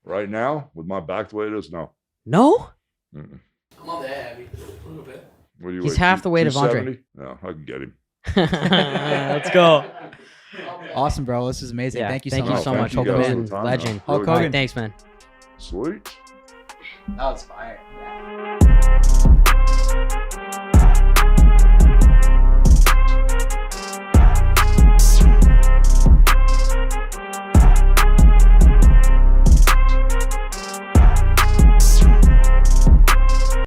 Speaker 4: Right now, with my back the way it is, no.
Speaker 3: No?
Speaker 4: Mm-mm.
Speaker 6: I'm on the heavy a little bit.
Speaker 4: What do you
Speaker 3: He's
Speaker 4: weigh,
Speaker 3: half the weight of Andre.
Speaker 4: 270? No, I can get him.
Speaker 3: Let's go.
Speaker 2: Awesome, bro. This is amazing.
Speaker 3: Yeah,
Speaker 2: Thank you
Speaker 3: thank
Speaker 2: so
Speaker 3: you
Speaker 2: much.
Speaker 3: so
Speaker 4: Thank
Speaker 3: much.
Speaker 4: you
Speaker 3: Hulk
Speaker 4: guys for
Speaker 3: Hogan,
Speaker 4: the time,
Speaker 3: legend.
Speaker 4: though.
Speaker 2: Hulk
Speaker 4: Really
Speaker 2: Hogan.
Speaker 3: Thanks, man.
Speaker 4: Sweet.
Speaker 2: That was fire. Yeah.